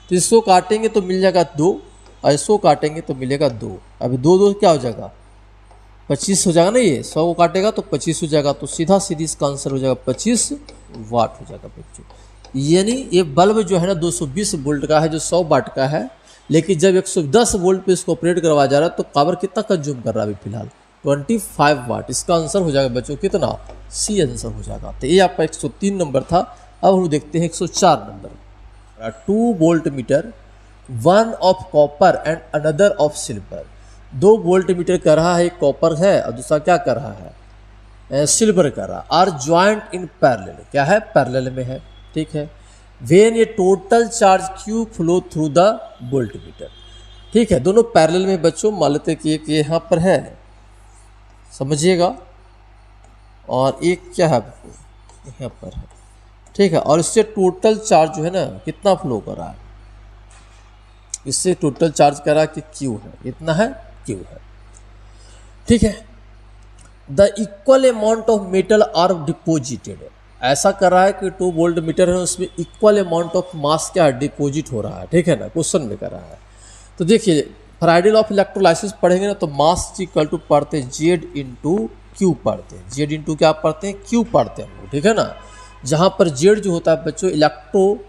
तो इसको काटेंगे तो मिल जाएगा 2, और इसको काटेंगे तो मिलेगा 2। अभी 2 क्या हो जाएगा 25 हो जाएगा ना, ये 100 को काटेगा तो 25 हो जाएगा, तो सीधा सीधी इसका आंसर हो जाएगा 25 वाट हो जाएगा बच्चों। यानी ये बल्ब जो है ना 220 वोल्ट का है, जो 100 वाट का है, लेकिन जब 110 वोल्ट पे इसको ऑपरेट करवाया जा रहा है तो पावर कितना कंज्यूम कर रहा है अभी फिलहाल 25 वाट। इसका आंसर हो जाएगा बच्चों कितना, सी आंसर हो जाएगा। तो ये आपका 103 नंबर था। अब हम देखते हैं 104 number. 2 volt meter, one of copper and another of silver. 2 volt meter कर रहा है, एक कॉपर है और दूसरा क्या कर रहा है सिल्वर कर रहा है। आर ज्वाइंट इन पैरेलल, क्या है पैरेलल में है, ठीक है। वेन ये total charge Q flow through the volt meter, ठीक है, दोनों पैरेलल में बच्चों। मान लेते कि एक यहाँ पर है, समझिएगा, और एक क्या है यहाँ पर है, ठीक है। और इससे टोटल चार्ज जो है ना कितना फ्लो कर रहा है, इससे टोटल चार्ज कर रहा है कि क्यू है, इतना है क्यू है, ठीक है। The equal amount of metal are deposited, ऐसा कर रहा है कि 2 वोल्ट मीटर है, उसमें इक्वल अमाउंट ऑफ मास क्या है डिपोजिट हो रहा है, ठीक है ना, क्वेश्चन में कर रहा है। तो देखिए फॉर आइडियल ऑफ इलेक्ट्रोलाइसिस पढ़ेंगे ना, तो मास इक्वल टू पढ़ते हैं जेड इंटू क्यू पढ़ते हैं, जेड इंटू क्या पढ़ते हैं क्यू पढ़ते हैं हम लोग, ठीक है ना। जहाँ पर जेड जो होता है बच्चों इलेक्ट्रो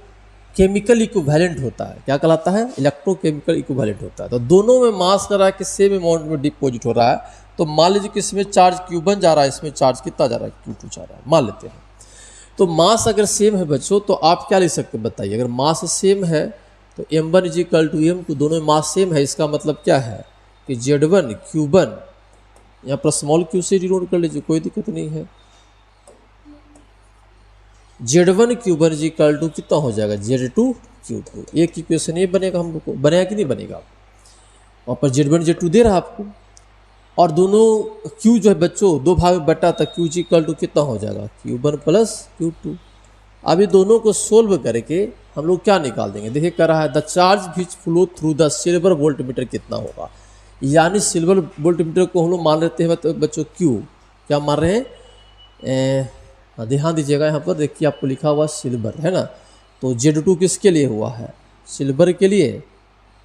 केमिकल इक्विवेलेंट होता है, क्या कहलाता है इलेक्ट्रोकेमिकल इक्विवेलेंट होता है। तो दोनों में मास कर रहा है कि सेम अमाउंट में डिपोजिट हो रहा है। तो मान लीजिए कि इसमें चार्ज Q1 जा रहा है, इसमें चार्ज कितना जा रहा है Q2 जा रहा है, मान लेते हैं। तो मास अगर सेम है बच्चों, तो आप क्या लिख सकते हैं बताइए, अगर मास सेम है तो M1 = M2, दोनों में मास सेम है, इसका मतलब क्या है कि Z1 Q1, यहाँ पर स्मॉल क्यू से डिनोट कर लीजिए, कोई दिक्कत नहीं है। Z1 Q1 = कितना हो जाएगा Z2 Q2। एक इक्वेशन ये बनेगा हम लोग को, बनेगा कि नहीं बनेगा, वहाँ पर Z1 Z2 दे रहा है आपको, और दोनों Q जो है बच्चों 2 भाग में बटा था, Q = कितना हो जाएगा Q1 + Q2। अब ये दोनों को सोल्व करके हम लोग क्या निकाल देंगे, देखिए कर रहा है the charge which flow through the silver volt meter कितना होगा, यानी सिल्वर वोल्ट मीटर को हम लोग मान लेते हैं बच्चों Q, क्या मान रहे हैं ध्यान दीजिएगा, यहाँ पर देखिए आपको लिखा हुआ सिल्वर है ना। तो Z2 किसके लिए हुआ है सिल्वर के लिए,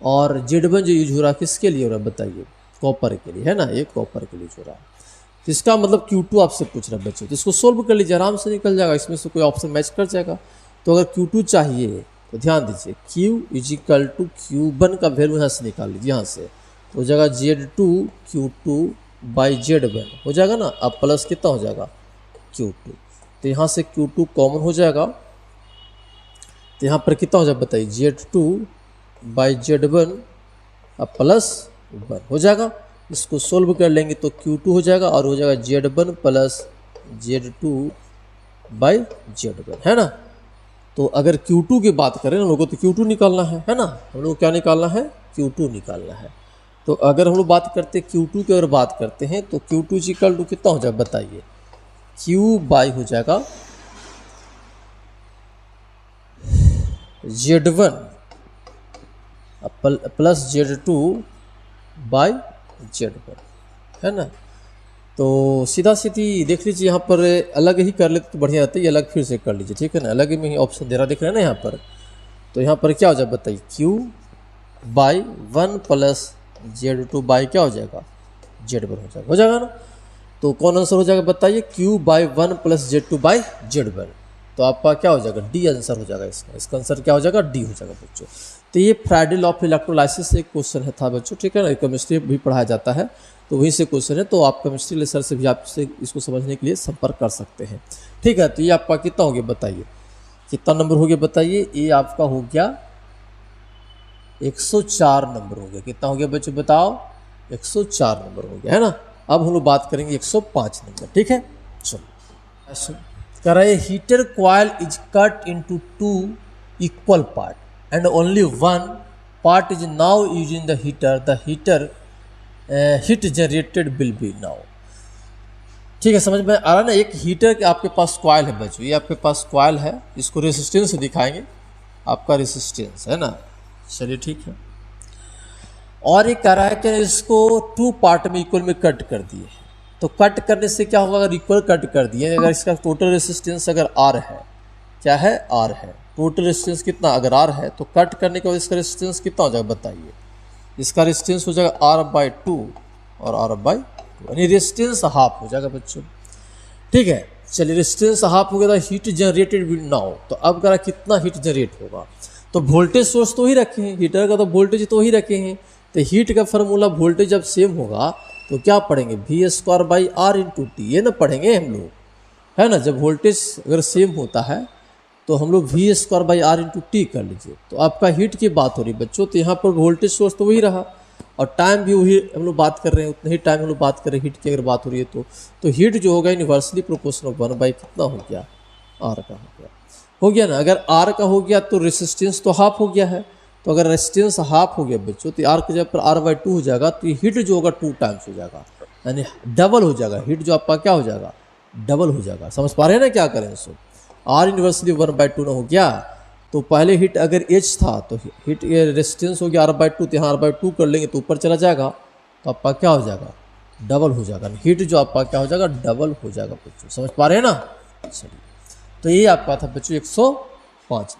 और Z1 जो यूज हो रहा है किसके लिए हो रहा है बताइए कॉपर के लिए, है ना, एक कॉपर के लिए हो रहा है। तो इसका मतलब Q2 आपसे पूछ रहा है बच्चों, तो इसको सोल्व कर लीजिए, आराम से निकल जाएगा, इसमें से कोई ऑप्शन मैच कर जाएगा। तो अगर Q2 चाहिए तो ध्यान दीजिए Q = Q1 का वैल्यू यहाँ से निकाल लीजिए, यहाँ से तो हो जाएगा Z2 Q2 Z1 हो जाएगा ना। अब प्लस कितना हो जाएगा Q2, तो यहाँ से Q2 कॉमन हो जाएगा, तो यहाँ पर कितना हो जाएगा बताइए Z2 Z1 अब प्लस 1 हो जाएगा। इसको सोल्व कर लेंगे तो Q2 हो जाएगा, और हो जाएगा Z1 + Z2 Z1 है ना। तो अगर Q2 की बात करें हम लोग को, तो Q2 निकालना है ना, हम लोग क्या निकालना है Q2 निकालना है। तो अगर हम लोग बात करते हैं Q2 की अगर बात करते हैं, तो Q2 = कितना हो जाएगा बताइए Q बाई हो जाएगा Z1 प्लस Z2 Z1 है ना। तो सीधा सीधी देख लीजिए, यहाँ पर अलग ही कर लेते तो बढ़िया रहता है, ये अलग फिर से कर लीजिए, ठीक है ना, अलग में ही ऑप्शन दे रहा दिख रहा है ना यहाँ पर। तो यहाँ पर क्या हो जाएगा बताइए Q/1 + Z2 क्या हो जाएगा Z1 हो जाएगा ना। तो कौन आंसर हो जाएगा बताइए, Q/1 प्लस Z2/Z1। तो आपका क्या हो जाएगा, डी आंसर हो जाएगा इसका आंसर क्या हो जाएगा, डी हो जाएगा बच्चों। तो ये फ्राइडे लॉ ऑफ इलेक्ट्रोलाइसिस से एक क्वेश्चन था बच्चों, ठीक है ना। केमिस्ट्री भी पढ़ाया जाता है तो वहीं से क्वेश्चन है, तो आप केमिस्ट्री लेक्चर से भी आपसे इसको समझने के लिए संपर्क कर सकते हैं, ठीक है। तो ये आपका कितना हो गया बताइए, कितना नंबर हो गया बताइए, ये आपका हो गया 104 नंबर हो गया। कितना हो गया बच्चों बताओ, 104 नंबर हो गया, है ना। अब हम लोग बात करेंगे 105 नंबर, ठीक है। चलो कह रहा है heater coil is cut into 2 equal part and only 1 part is now use in the heater heat generated will be now. ठीक है, समझ में आ रहा है ना। एक हीटर के आपके पास कॉइल है बच्चों, ये आपके पास कॉइल है, इसको रेसिस्टेंस से दिखाएंगे, आपका रेसिस्टेंस है ना। चलिए ठीक है। और ये कह रहा है कि इसको 2 पार्ट में इक्वल में कट कर दिए। तो कट करने से क्या होगा, अगर इक्वल कट कर दिए, अगर इसका टोटल रेसिस्टेंस अगर R है, क्या है, R है, टोटल रेसिस्टेंस कितना अगर R है, तो कट करने के बाद इसका रेसिस्टेंस कितना हो जाएगा बताइए। इसका रेसिस्टेंस हो जाएगा R/2 और R/2, यानी रेसिस्टेंस हाफ हो जाएगा बच्चों, ठीक है। चलिए रेसिस्टेंस हाफ हो गया, तो हीट जनरेटेड विल नाउ। तो अब कह रहा कितना हीट जनरेट होगा, तो वोल्टेज सोर्स तो ही रखे हैं, हीटर का तो वोल्टेज तो ही रखे हैं। तो हीट का फार्मूला वोल्टेज जब सेम होगा तो क्या पढ़ेंगे, V²/R × T, ये ना पढ़ेंगे हम लोग, है ना। जब वोल्टेज अगर सेम होता है तो हम लोग V²/R × T कर लीजिए। तो आपका हीट की बात हो रही है बच्चों, तो यहाँ पर वोल्टेज सोर्स तो वही रहा और टाइम भी वही हम लोग बात कर रहे हैं, उतना ही टाइम हम लोग बात कर रहे हैं हीट की अगर बात हो रही है तो हीट जो होगा यूनिवर्सली प्रोपोर्शनल 1/, कितना हो गया, R का हो गया ना। अगर R का हो गया तो रेसिस्टेंस तो हाफ हो गया है, तो अगर रेसिस्टेंस हाफ हो गया बच्चों तो R के जगह पर R/2 हो जाएगा, तो हीट जो होगा 2 टाइम्स हो जाएगा, यानी डबल हो जाएगा। हीट जो आपका क्या हो जाएगा, डबल हो जाएगा। समझ पा रहे हैं ना क्या करें इसको। R इन्वर्सली 1/2 ना हो गया, तो पहले हीट अगर H था तो हीट रेसिस्टेंस हो गया R/2, तो यहाँ R/2 कर लेंगे तो ऊपर चला जाएगा, तो आपका क्या हो जाएगा, डबल हो जाएगा। हीट जो आपका क्या हो जाएगा, डबल हो जाएगा बच्चों। समझ पा रहे हैं ना। चलिए, तो ये आपका था बच्चों 105।